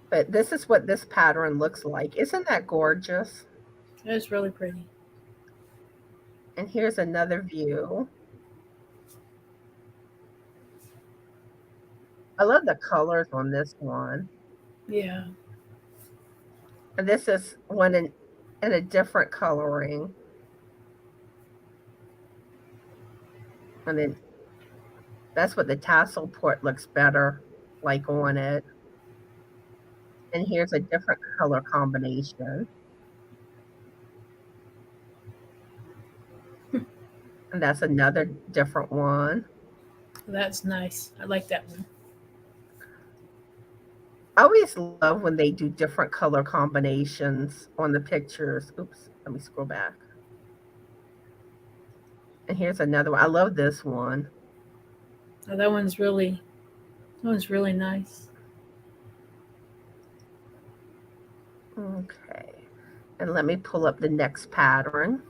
But this is what this pattern looks like. Isn't that gorgeous?
That's really pretty.
And here's another view. I love the colors on this one.
Yeah.
And this is one in a different coloring. And then that's what the tassel port looks better like on it. And here's a different color combination. And that's another different one.
That's nice. I like that one.
I always love when they do different color combinations on the pictures. Oops, let me scroll back. And here's another one. I love this one.
Oh, that one's really nice.
Okay. And let me pull up the next pattern.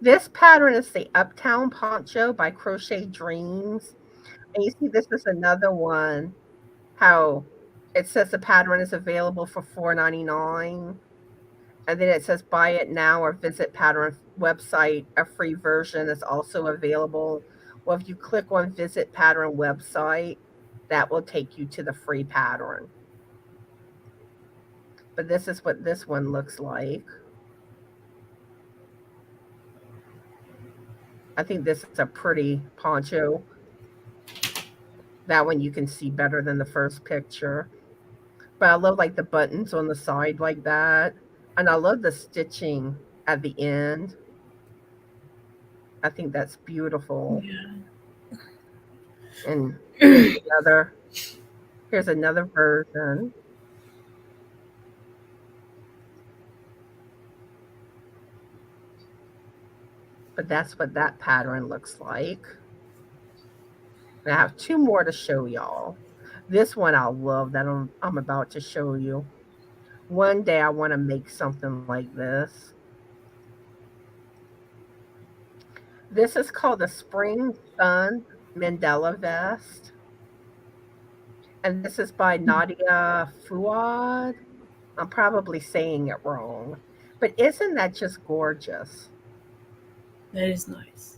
This pattern is the Uptown Poncho by Crochet Dreams. And you see this is another one, how it says the pattern is available for $4.99. And then it says buy it now or visit pattern website. A free version is also available. Well, if you click on visit pattern website, That will take you to the free pattern. But this is what this one looks like. I think this is a pretty poncho. That one you can see better than the first picture. But I love like the buttons on the side like that. And I love the stitching at the end. I think that's beautiful.
Yeah.
And here's another version. But that's what that pattern looks like. And I have two more to show y'all. This one I love that I'm about to show you. One day I want to make something like this. This is called the Spring Sun Mandela Vest. And this is by Nadia Fuad. I'm probably saying it wrong. But isn't that just gorgeous?
That is nice.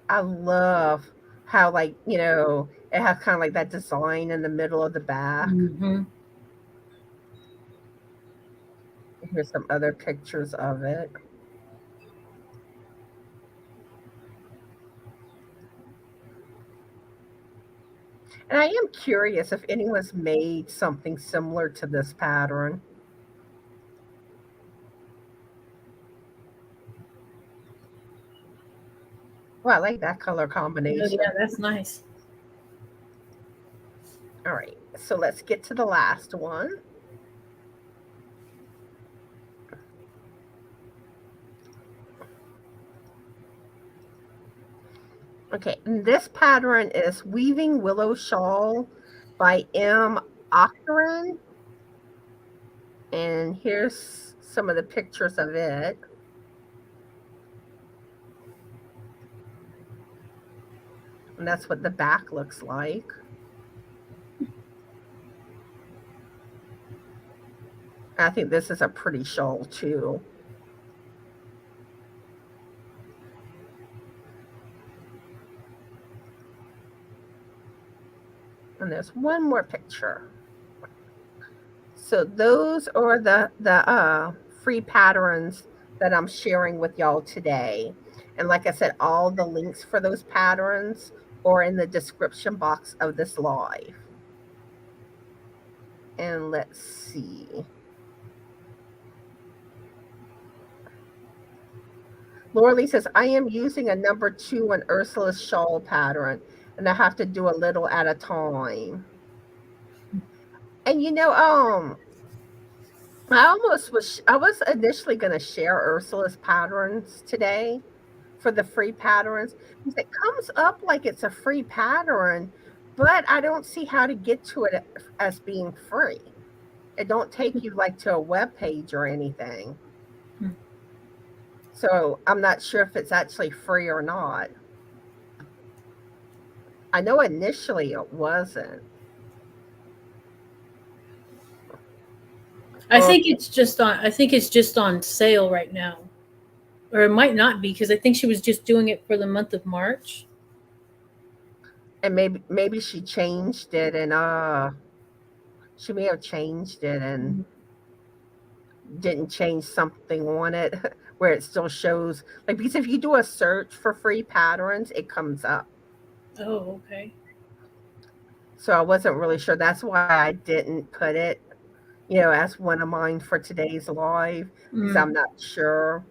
I love how, like, it has kind of like that design in the middle of the back.
Mm-hmm.
Here's some other pictures of it. And I am curious if anyone's made something similar to this pattern. Well, I like that color
Oh,
combination.
yeah, that's nice.
All right, so let's get to the last one. Okay, and this pattern is Weaving Willow Shawl by M. Octaran. And here's some of the pictures of it. And that's what the back looks like. I think this is a pretty shawl too. And there's one more picture. So those are the free patterns that I'm sharing with y'all today. And like I said, all the links for those patterns are in the description box of this live. And let's see. Laura Lee says, I am using a number 2 on Ursula's shawl pattern, and I have to do a little at a time. And I was initially going to share Ursula's patterns today for the free patterns. It comes up like it's a free pattern, but I don't see how to get to it as being free. It don't take you like to a web page or anything. So I'm not sure if it's actually free or not. I know initially it wasn't.
I think it's just on sale right now. Or it might not be, because I think she was just doing it for the month of March.
And maybe she changed it, and she may have changed it and didn't change something on it where it still shows, like, because if you do a search for free patterns, it comes up.
Oh, okay.
So I wasn't really sure. That's why I didn't put it, as one of mine for today's live, because I'm not sure.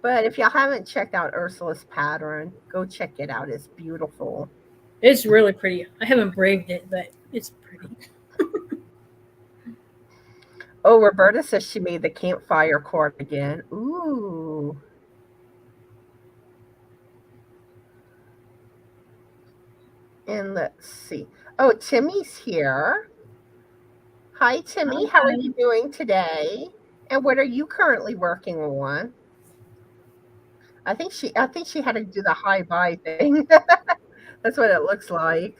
But if y'all haven't checked out Ursula's pattern, go check it out. It's beautiful.
It's really pretty. I haven't braved it, but it's pretty.
Oh, Roberta says she made the campfire cord again. Ooh. And let's see. Oh, Timmy's here. Hi, Timmy. How are you doing today? And what are you currently working on? I think she had to do the hi bye thing. That's what it looks like.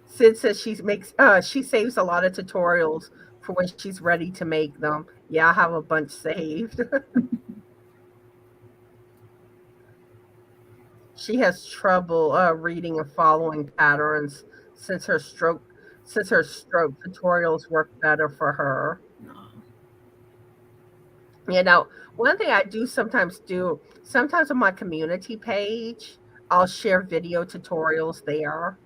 Sid says she saves a lot of tutorials for when she's ready to make them. Yeah, I have a bunch saved. She has trouble reading and following patterns since her stroke since her stroke tutorials work better for her.
Aw.
You know, one thing I do sometimes on my community page, I'll share video tutorials there.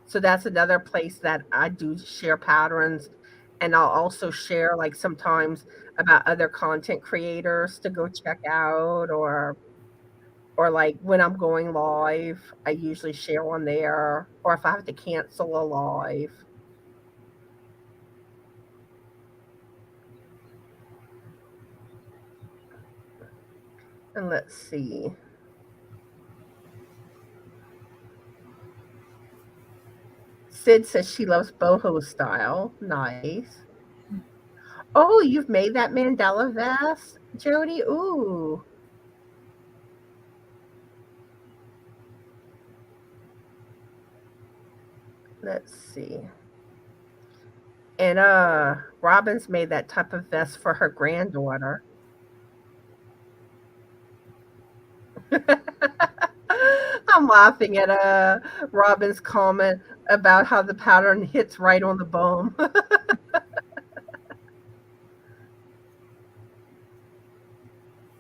So that's another place that I do share patterns. And I'll also share like sometimes about other content creators to go check out or like when I'm going live, I usually share on there. Or if I have to cancel a live. And let's see. Sid says she loves boho style. Nice. Oh, you've made that Mandela vest, Jody? Ooh. Let's see. And Robin's made that type of vest for her granddaughter. I'm laughing at Robin's comment about how the pattern hits right on the bone.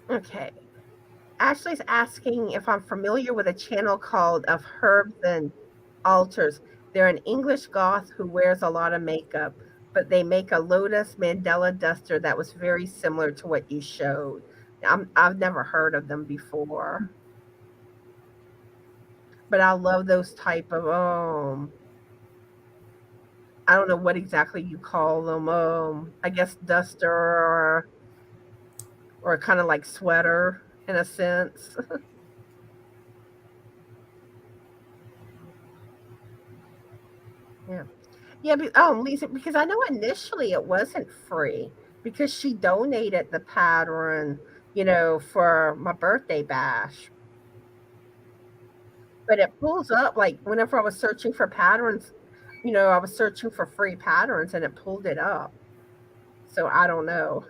Okay. Ashley's asking if I'm familiar with a channel called Of Herbs and Altars. They're an English goth who wears a lot of makeup, but they make a lotus Mandela duster that was very similar to what you showed. I've never heard of them before, but I love those type of I don't know what exactly you call them. I guess duster or kind of like sweater in a sense. Yeah. Yeah, Lisa, because I know initially it wasn't free because she donated the pattern, for my birthday bash. But it pulls up like whenever I was searching for patterns, I was searching for free patterns and it pulled it up. So I don't know.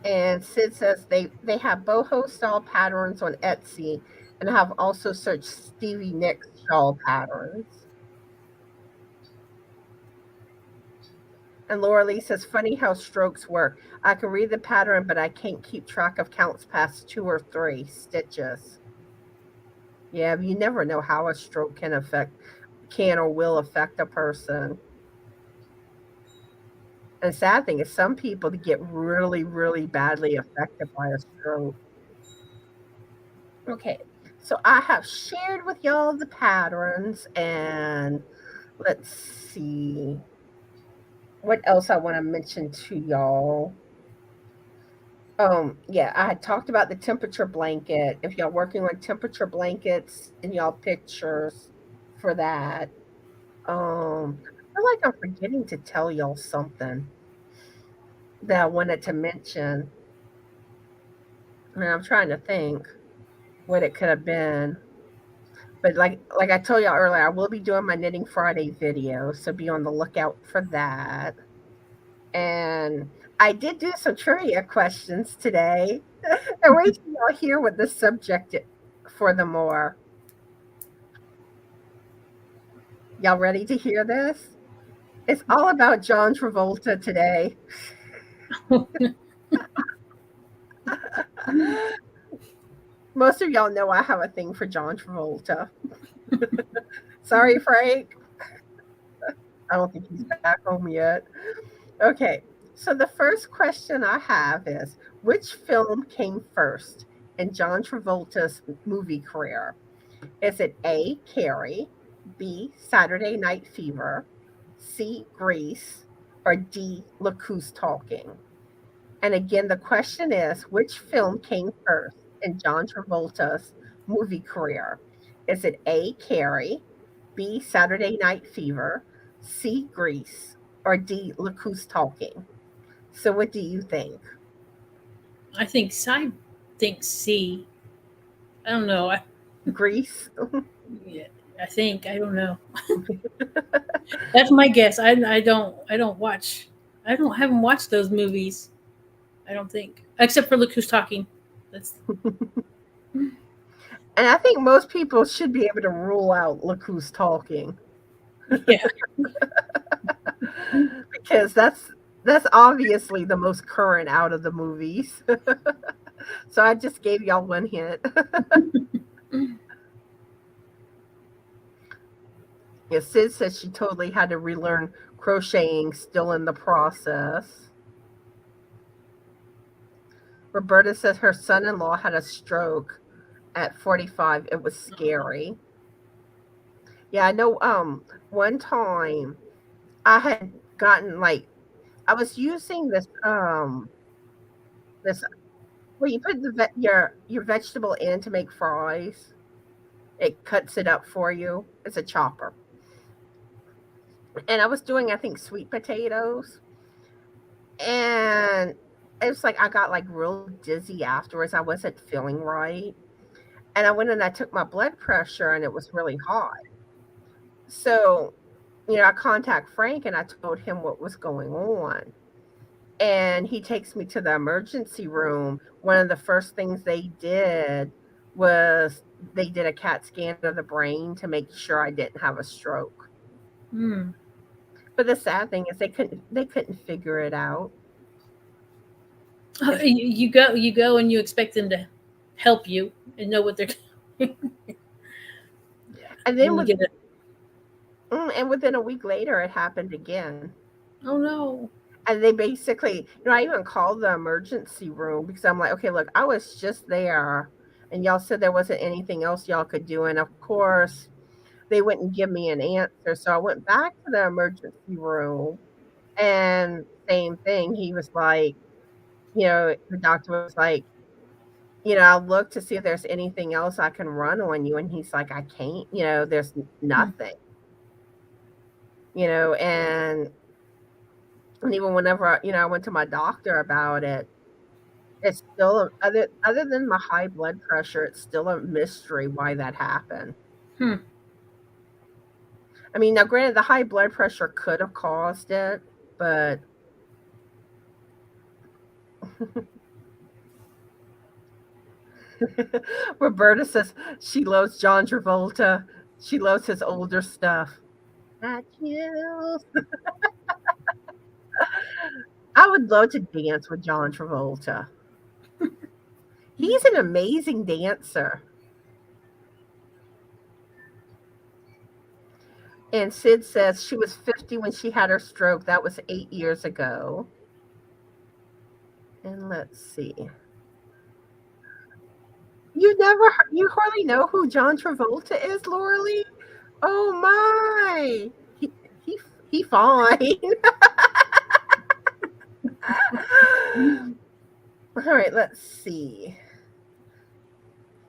And Sid says they have boho style patterns on Etsy and have also searched Stevie Nicks shawl patterns. And Laura Lee says, funny how strokes work. I can read the pattern, but I can't keep track of counts past 2 or 3 stitches. Yeah, you never know how a stroke can or will affect a person. And the sad thing is some people get really, really badly affected by a stroke. Okay, so I have shared with y'all the patterns, and let's see what else I want to mention to y'all. Yeah, I had talked about the temperature blanket. If y'all working on temperature blankets in y'all pictures for that. I feel like I'm forgetting to tell y'all something that I wanted to mention. And I'm trying to think what it could have been. But like I told y'all earlier, I will be doing my Knitting Friday video, so be on the lookout for that. And I did do some trivia questions today. And wait till y'all hear what the subject for them are. Y'all ready to hear this? It's all about John Travolta today. Most of y'all know I have a thing for John Travolta. Sorry, Frank. I don't think he's back home yet. Okay, so the first question I have is which film came first in John Travolta's movie career? Is it A, Carrie, B, Saturday Night Fever, C, Grease, or D, Look Who's Talking? And again, the question is which film came first in John Travolta's movie career? Is it A, Carrie, B, Saturday Night Fever, C, Grease, or D, Look Who's Talking? So, what do you think?
I think I think C. I don't know.
Grease?
Yeah, I think I don't know. That's my guess. I don't watch. haven't watched those movies. I don't think, except for Look Who's Talking. That's
And I think most people should be able to rule out Look Who's Talking.
yeah.
Because that's obviously the most current out of the movies. So I just gave y'all one hint. Yeah, Sid says she totally had to relearn crocheting, still in the process. Roberta says her son-in-law had a stroke at 45. It was scary. Yeah, I know. One time I had gotten like I was using this where you put your vegetable in to make fries. It cuts it up for you. It's a chopper. And I was doing, I think, sweet potatoes. And it's like I got like real dizzy afterwards. I wasn't feeling right. And I went and I took my blood pressure and it was really high. So, I contact Frank and I told him what was going on. And he takes me to the emergency room. One of the first things they did was they did a CAT scan of the brain to make sure I didn't have a stroke.
Mm.
But the sad thing is they couldn't figure it out.
You go and you expect them to help you and know what they're doing.
And then
And you get it.
and within a week later it happened again.
Oh no.
And they basically, I even called the emergency room because I'm like, okay, look, I was just there and y'all said there wasn't anything else y'all could do. And of course, they wouldn't give me an answer. So I went back to the emergency room and same thing. He was like, the doctor was like, I'll look to see if there's anything else I can run on you. And he's like, I can't, there's nothing, and even whenever, I went to my doctor about it, it's still other than my high blood pressure, it's still a mystery why that happened.
Hmm.
I mean, now granted, the high blood pressure could have caused it, but Roberta says she loves John Travolta. She loves his older stuff. Got chills. I would love to dance with John Travolta. He's an amazing dancer. And Sid says she was 50 when she had her stroke. That was 8 years ago. And let's see. You hardly know who John Travolta is, Laura Lee? Oh my. He, he fine. All right, let's see.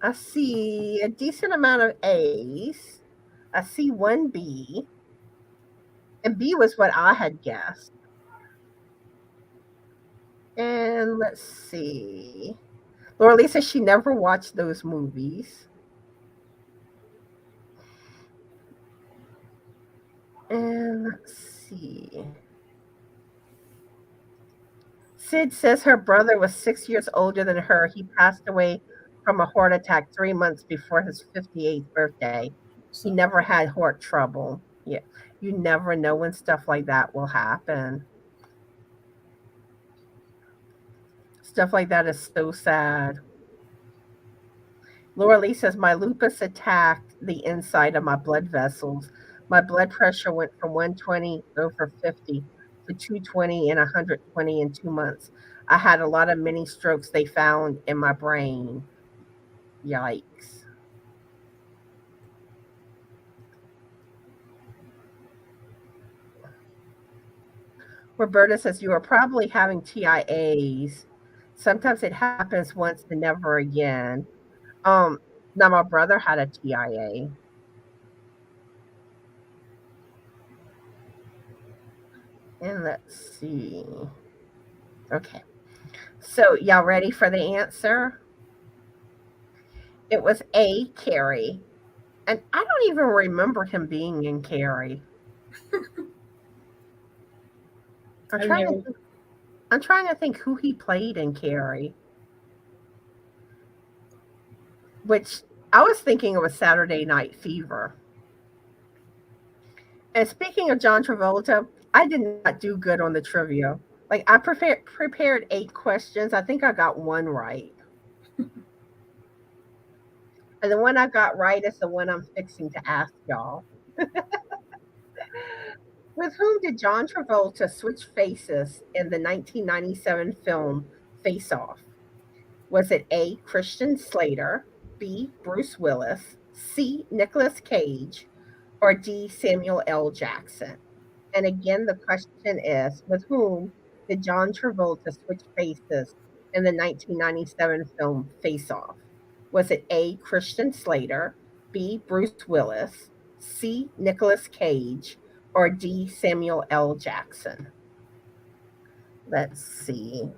I see a decent amount of A's. I see one B. And B was what I had guessed. And let's see. Laura Lee says she never watched those movies. And let's see. Sid says her brother was 6 years older than her. He passed away from a heart attack 3 months before his 58th birthday. He never had heart trouble. Yeah. You never know when stuff like that will happen. Stuff like that is so sad. Laura Lee says my lupus attacked the inside of my blood vessels. My blood pressure went from 120 over 50 to 220 and 120 in 2 months. I had a lot of mini strokes they found in my brain. Yikes. Roberta says you are probably having TIAs. Sometimes it happens once and never again. Now my brother had a TIA. And let's see. Okay. So y'all ready for the answer? It was A, Carrie. And I don't even remember him being in Carrie. I'm
I've
trying to
never.
think, I'm trying to think who he played in Carrie, which I was thinking of a Saturday Night Fever. And speaking of John Travolta, I did not do good on the trivia. Like I prepared 8 questions. I think I got one right. And the one I got right is the one I'm fixing to ask y'all. With whom did John Travolta switch faces in the 1997 film Face Off? Was it A. Christian Slater, B. Bruce Willis, C. Nicolas Cage, or D. Samuel L. Jackson? And again, the question is, with whom did John Travolta switch faces in the 1997 film Face Off? Was it A. Christian Slater, B. Bruce Willis, C. Nicolas Cage, or D. Samuel L. Jackson? Let's see.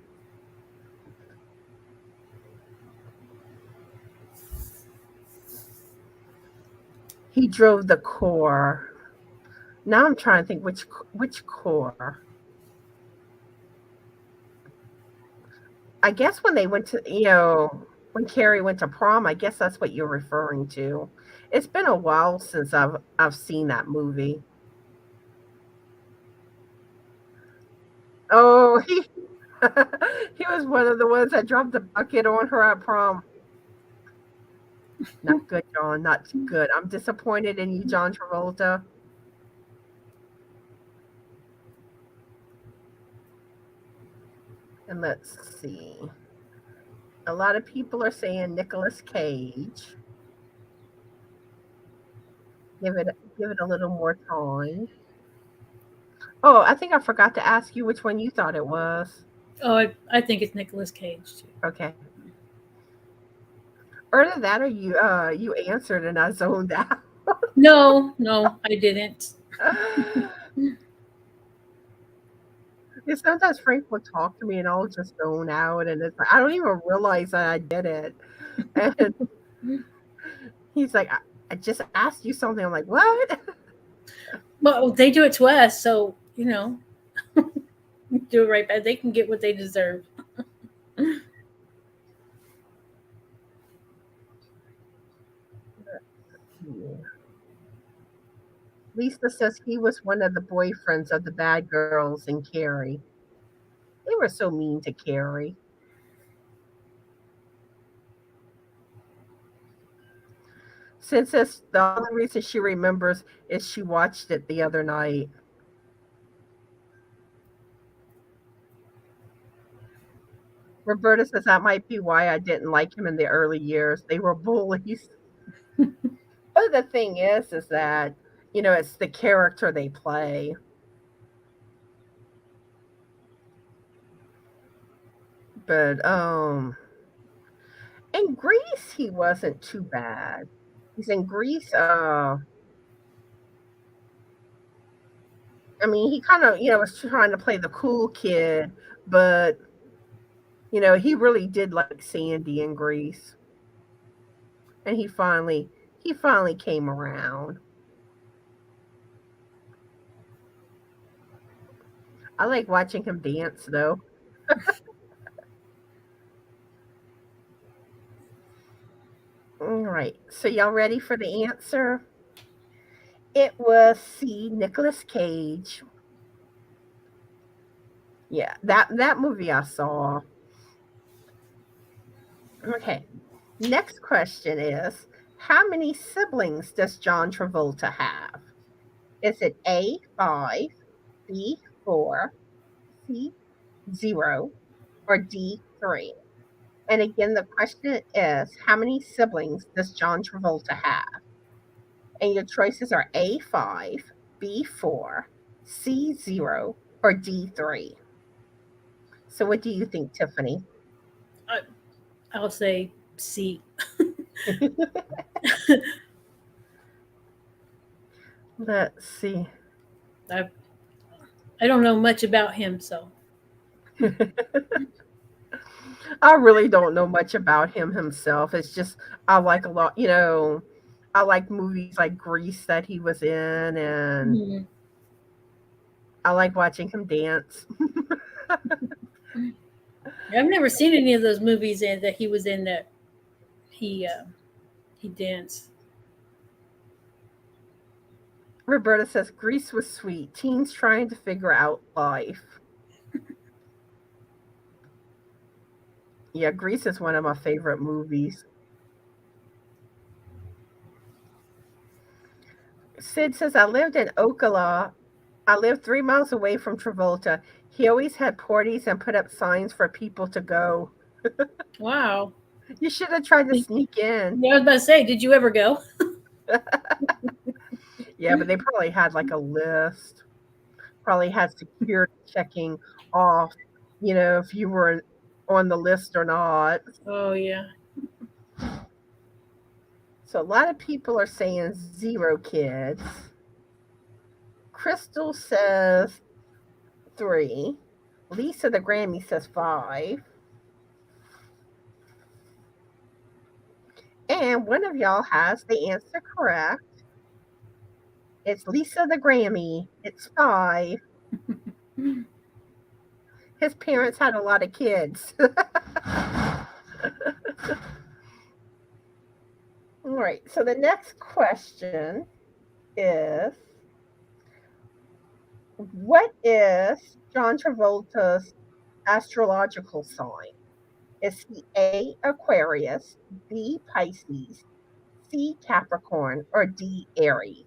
He drove the core. Now I'm trying to think which core. I guess when they went to, when Carrie went to prom, I guess that's what you're referring to. It's been a while since I've seen that movie. Oh, he he was one of the ones that dropped the bucket on her at prom. Not good, John. Not good. I'm disappointed in you, John Travolta. And let's see. A lot of people are saying Nicolas Cage. Give it a little more time. Oh, I think I forgot to ask you which one you thought it was.
Oh, I think it's Nicolas Cage too.
Okay. Either that or you answered and I zoned out.
No, I didn't.
Because sometimes Frank will talk to me and I'll just zone out and it's like I don't even realize that I did it. And he's like, I just asked you something. I'm like, what?
Well, they do it to us, so do it right back. They can get what they deserve.
Lisa says he was one of the boyfriends of the bad girls in Carrie. They were so mean to Carrie. Since the only reason she remembers is she watched it the other night. Roberta says that might be why I didn't like him in the early years. They were bullies. But the thing is that, it's the character they play. But in Greece he wasn't too bad. He's in Greece, I mean, he kind of, was trying to play the cool kid, but he really did like Sandy in Greece. And he finally came around. I like watching him dance though. All right. So y'all ready for the answer? It was C. Nicolas Cage. Yeah, that movie I saw. Okay. Next question is, how many siblings does John Travolta have? Is it A, 5, B, 4, C, 0, or D, 3? And again, the question is, how many siblings does John Travolta have? And your choices are A5, B4, C0, or D3. So what do you think, Tiffany?
I'll say C.
Let's see.
I don't know much about him, so
I really don't know much about him himself. It's just I like a lot, I like movies like Grease that he was in and
Mhm.
I like watching him dance.
I've never seen any of those movies that he was in that he danced.
Roberta says Grease was sweet. Teens trying to figure out life. Yeah, Grease is one of my favorite movies. Sid says I lived in Ocala. I lived 3 miles away from Travolta. He always had parties and put up signs for people to go.
Wow.
You should have tried to sneak in.
Yeah, I was about to say, did you ever go?
Yeah, but they probably had like a list. Probably had security checking off, if you were on the list or not.
Oh yeah.
So a lot of people are saying 0 kids. Crystal says 3. Lisa the Grammy says 5. And one of y'all has the answer correct. It's Lisa the Grammy. It's 5. His parents had a lot of kids. All right, so the next question is, what is John Travolta's astrological sign? Is he A, Aquarius, B, Pisces, C, Capricorn, or D, Aries?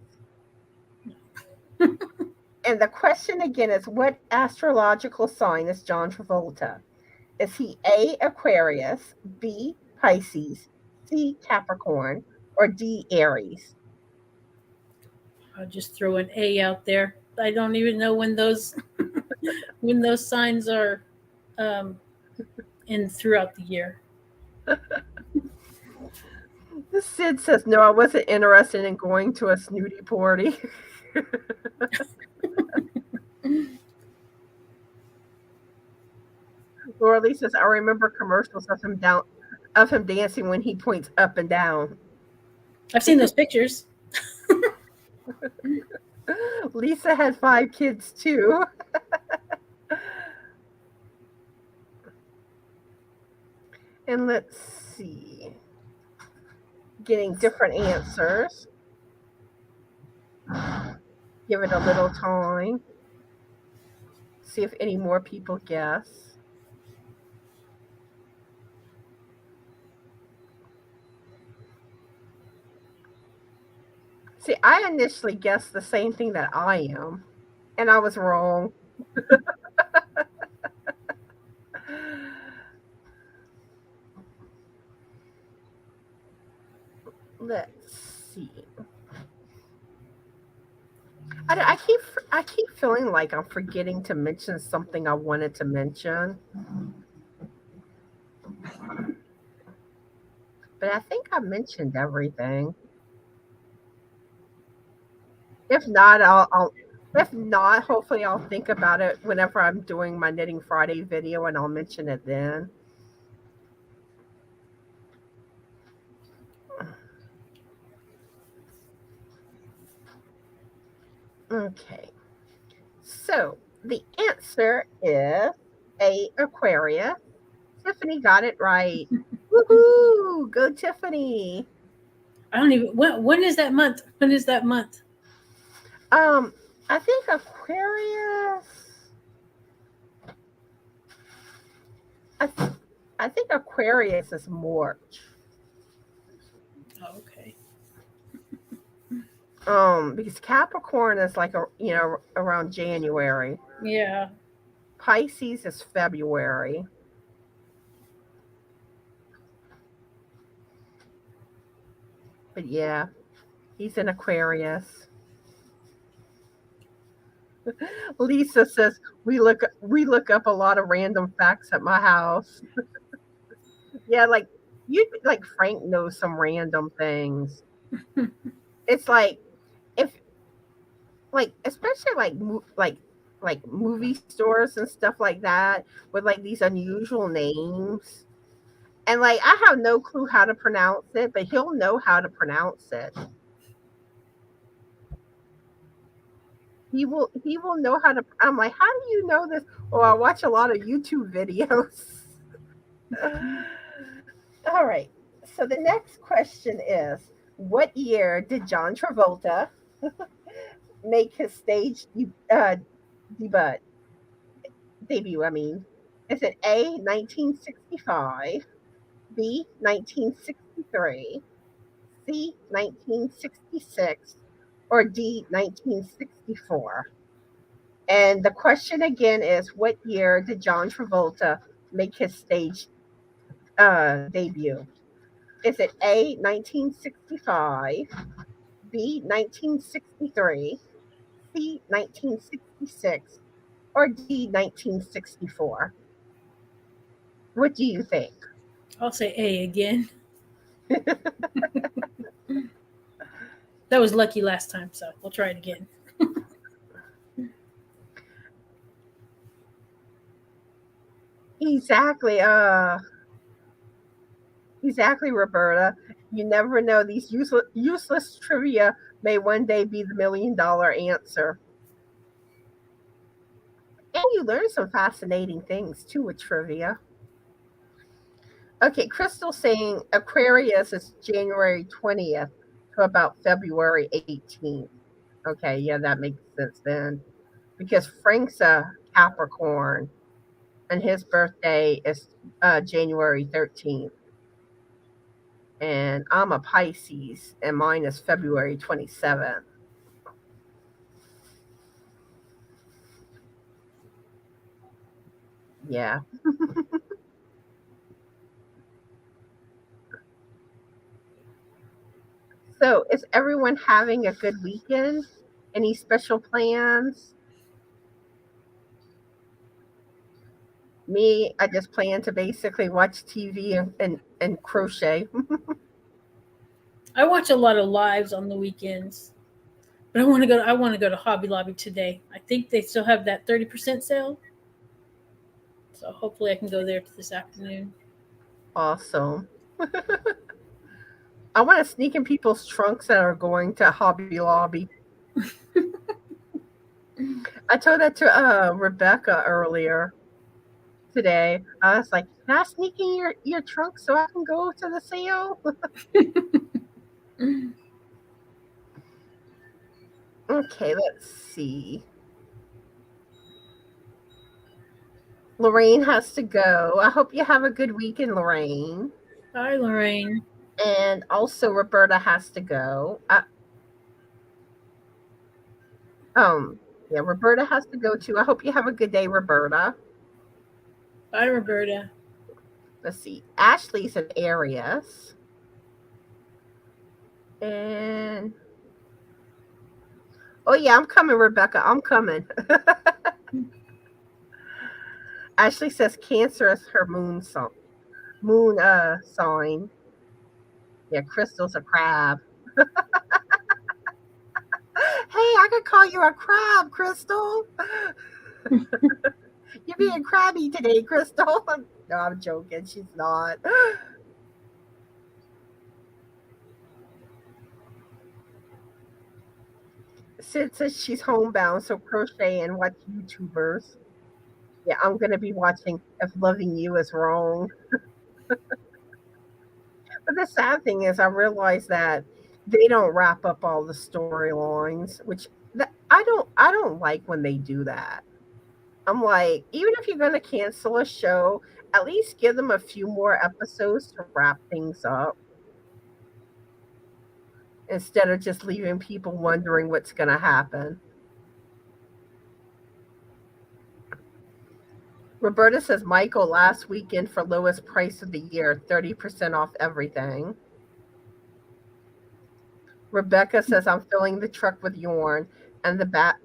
And the question again is, what astrological sign is John Travolta? Is he A, Aquarius, B, Pisces, C, Capricorn, or D, Aries?
I'll just throw an A out there. I don't even know when those when those signs are in throughout the year.
Sid says, no, I wasn't interested in going to a snooty party. Laura Lee says, I remember commercials of him dancing when he points up and down.
I've seen those pictures.
Lisa had 5 kids too. And let's see. Getting different answers. Give it a little time. See if any more people guess. See, I initially guessed the same thing that I am, and I was wrong. Let's see. I keep feeling like I'm forgetting to mention something I wanted to mention. But I think I mentioned everything. If not, hopefully I'll think about it whenever I'm doing my Knitting Friday video and I'll mention it then. Okay. So the answer is A, Aquarius. Tiffany got it right. Woohoo! Go Tiffany.
I don't even when is that month? When is that month?
I think Aquarius. I think Aquarius is March.
Oh, okay.
Because Capricorn is like around January.
Yeah.
Pisces is February. But yeah, he's in Aquarius. Lisa says we look up a lot of random facts at my house. Yeah, like Frank knows some random things. It's like if especially like movie stores and stuff like that with like these unusual names. And like I have no clue how to pronounce it, but he'll know how to pronounce it. He will know how to. I'm like, how do you know this? Well, I watch a lot of YouTube videos. All right. So the next question is, what year did John Travolta make his stage debut? Debut, I mean. Is it A 1965, B 1963, C 1966, or D 1964? And the question again is, what year did John Travolta make his stage debut? Is it A 1965, B 1963, C 1966, or D 1964? What do you think?
I'll say A again. That was lucky last time, so we'll try it again.
Exactly. Exactly, Roberta. You never know. These useless trivia may one day be the $1,000,000 answer. And you learn some fascinating things too with trivia. Okay, Crystal saying Aquarius is January 20th to about February 18th. Okay, yeah, that makes sense then. Because Frank's a Capricorn and his birthday is January 13th. And I'm a Pisces and mine is February 27th. Yeah. So, is everyone having a good weekend? Any special plans? Me, I just plan to basically watch TV and crochet.
I watch a lot of lives on the weekends, but I want to go. I want to go to Hobby Lobby today. I think they still have that 30% sale, so hopefully I can go there this afternoon.
Awesome. I want to sneak in people's trunks that are going to Hobby Lobby. I told that to Rebecca earlier today. I was like, can I sneak in your trunk so I can go to the sale? Okay, let's see. Lorraine has to go. I hope you have a good weekend, Lorraine.
Hi, Lorraine.
And also, Roberta has to go. Yeah, Roberta has to go too. I hope you have a good day, Roberta.
Bye, Roberta.
Let's see. Ashley's an Aries. And oh yeah, I'm coming, Rebecca. I'm coming. Ashley says Cancer is her moon sign. Yeah, Crystal's a crab. Hey, I could call you a crab, Crystal. You're being crabby today, Crystal. No, I'm joking. She's not. Sid says she's homebound, so crochet and watch YouTubers. Yeah, I'm gonna be watching If Loving You Is Wrong. But the sad thing is, I realize that they don't wrap up all the storylines, which I don't like when they do that. I'm like, even if you're gonna cancel a show, at least give them a few more episodes to wrap things up instead of just leaving people wondering what's gonna happen. Roberta says Michael last weekend for lowest price of the year, 30% off everything. Rebecca says I'm filling the truck with yarn and the back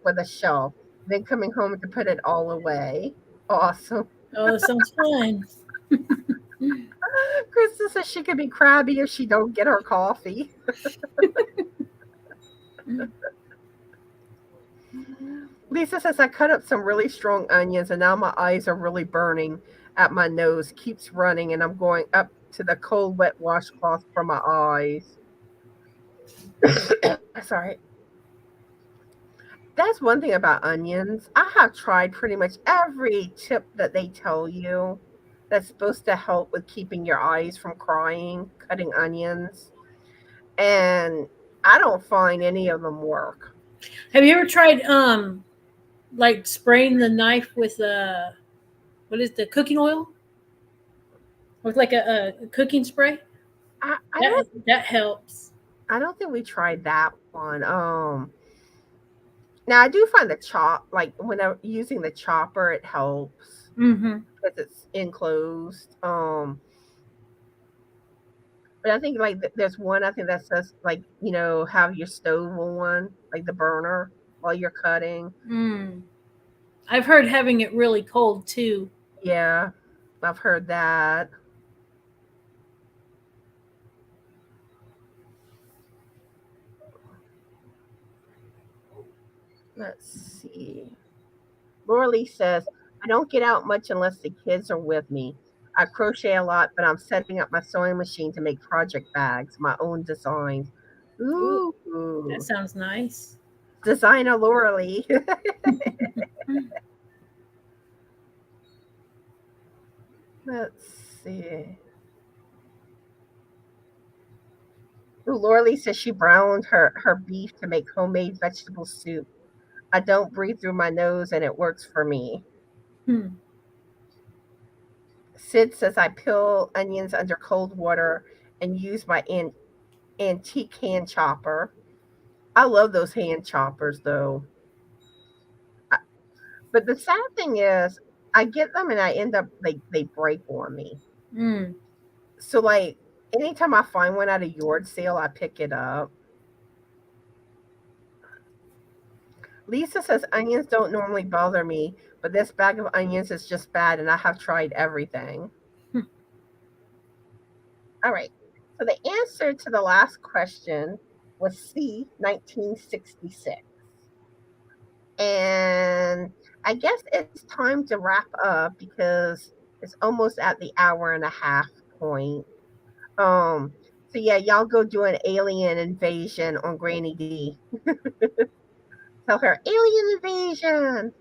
with a shelf, then coming home to put it all away. Awesome.
Oh, that sounds fun.
Krista says she could be crabby if she don't get her coffee. Lisa says I cut up some really strong onions and now my eyes are really burning at my nose. Keeps running and I'm going up to the cold wet washcloth for my eyes. Sorry. That's one thing about onions. I have tried pretty much every tip that they tell you that's supposed to help with keeping your eyes from crying, cutting onions, and I don't find any of them work.
Have you ever tried like spraying the knife with what is the cooking oil? With like a cooking spray?
I, I don't
That helps.
I don't think we tried that one. Now I do find the chop like when I'm using the chopper, it helps
Mm-hmm.
because it's enclosed. But I think like there's one I think that says like have your stove on like the burner while you're cutting.
Mm. I've heard having it really cold too.
Yeah, I've heard that. Let's see. Laura Lee says, I don't get out much unless the kids are with me. I crochet a lot, but I'm setting up my sewing machine to make project bags, my own designs.
Ooh,
Ooh,
that sounds nice.
designer Laura Lee. Let's see. Ooh, Laura Lee says she browned her beef to make homemade vegetable soup. I don't breathe through my nose and it works for me.
Hmm.
Sid says I peel onions under cold water and use my antique hand chopper. I love those hand choppers though. I- But the sad thing is, I get them and I end up they break on me.
Mm.
So like anytime I find one at a yard sale, I pick it up. Lisa says onions don't normally bother me, but this bag of onions is just bad and I have tried everything.
Hmm.
All right. So the answer to the last question was C, 1966. And I guess it's time to wrap up because it's almost at the hour and a half point. Um, so yeah, y'all go do an alien invasion on Granny D. Tell her alien invasion.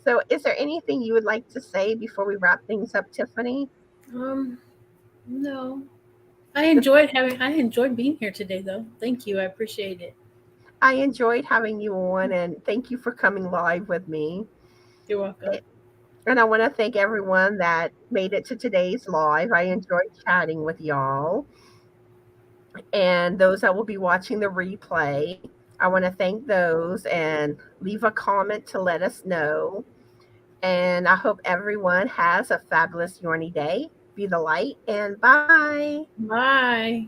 So is there anything you would like to say before we wrap things up, Tiffany?
Um, no. I enjoyed being here today though. Thank you. I appreciate it.
I enjoyed having you on and thank you for coming live with me.
You're welcome.
And I want to thank everyone that made it to today's live. I enjoyed chatting with y'all. And those that will be watching the replay, I want to thank those and leave a comment to let us know. And I hope everyone has a fabulous Yorny day. Be the light and bye.
Bye.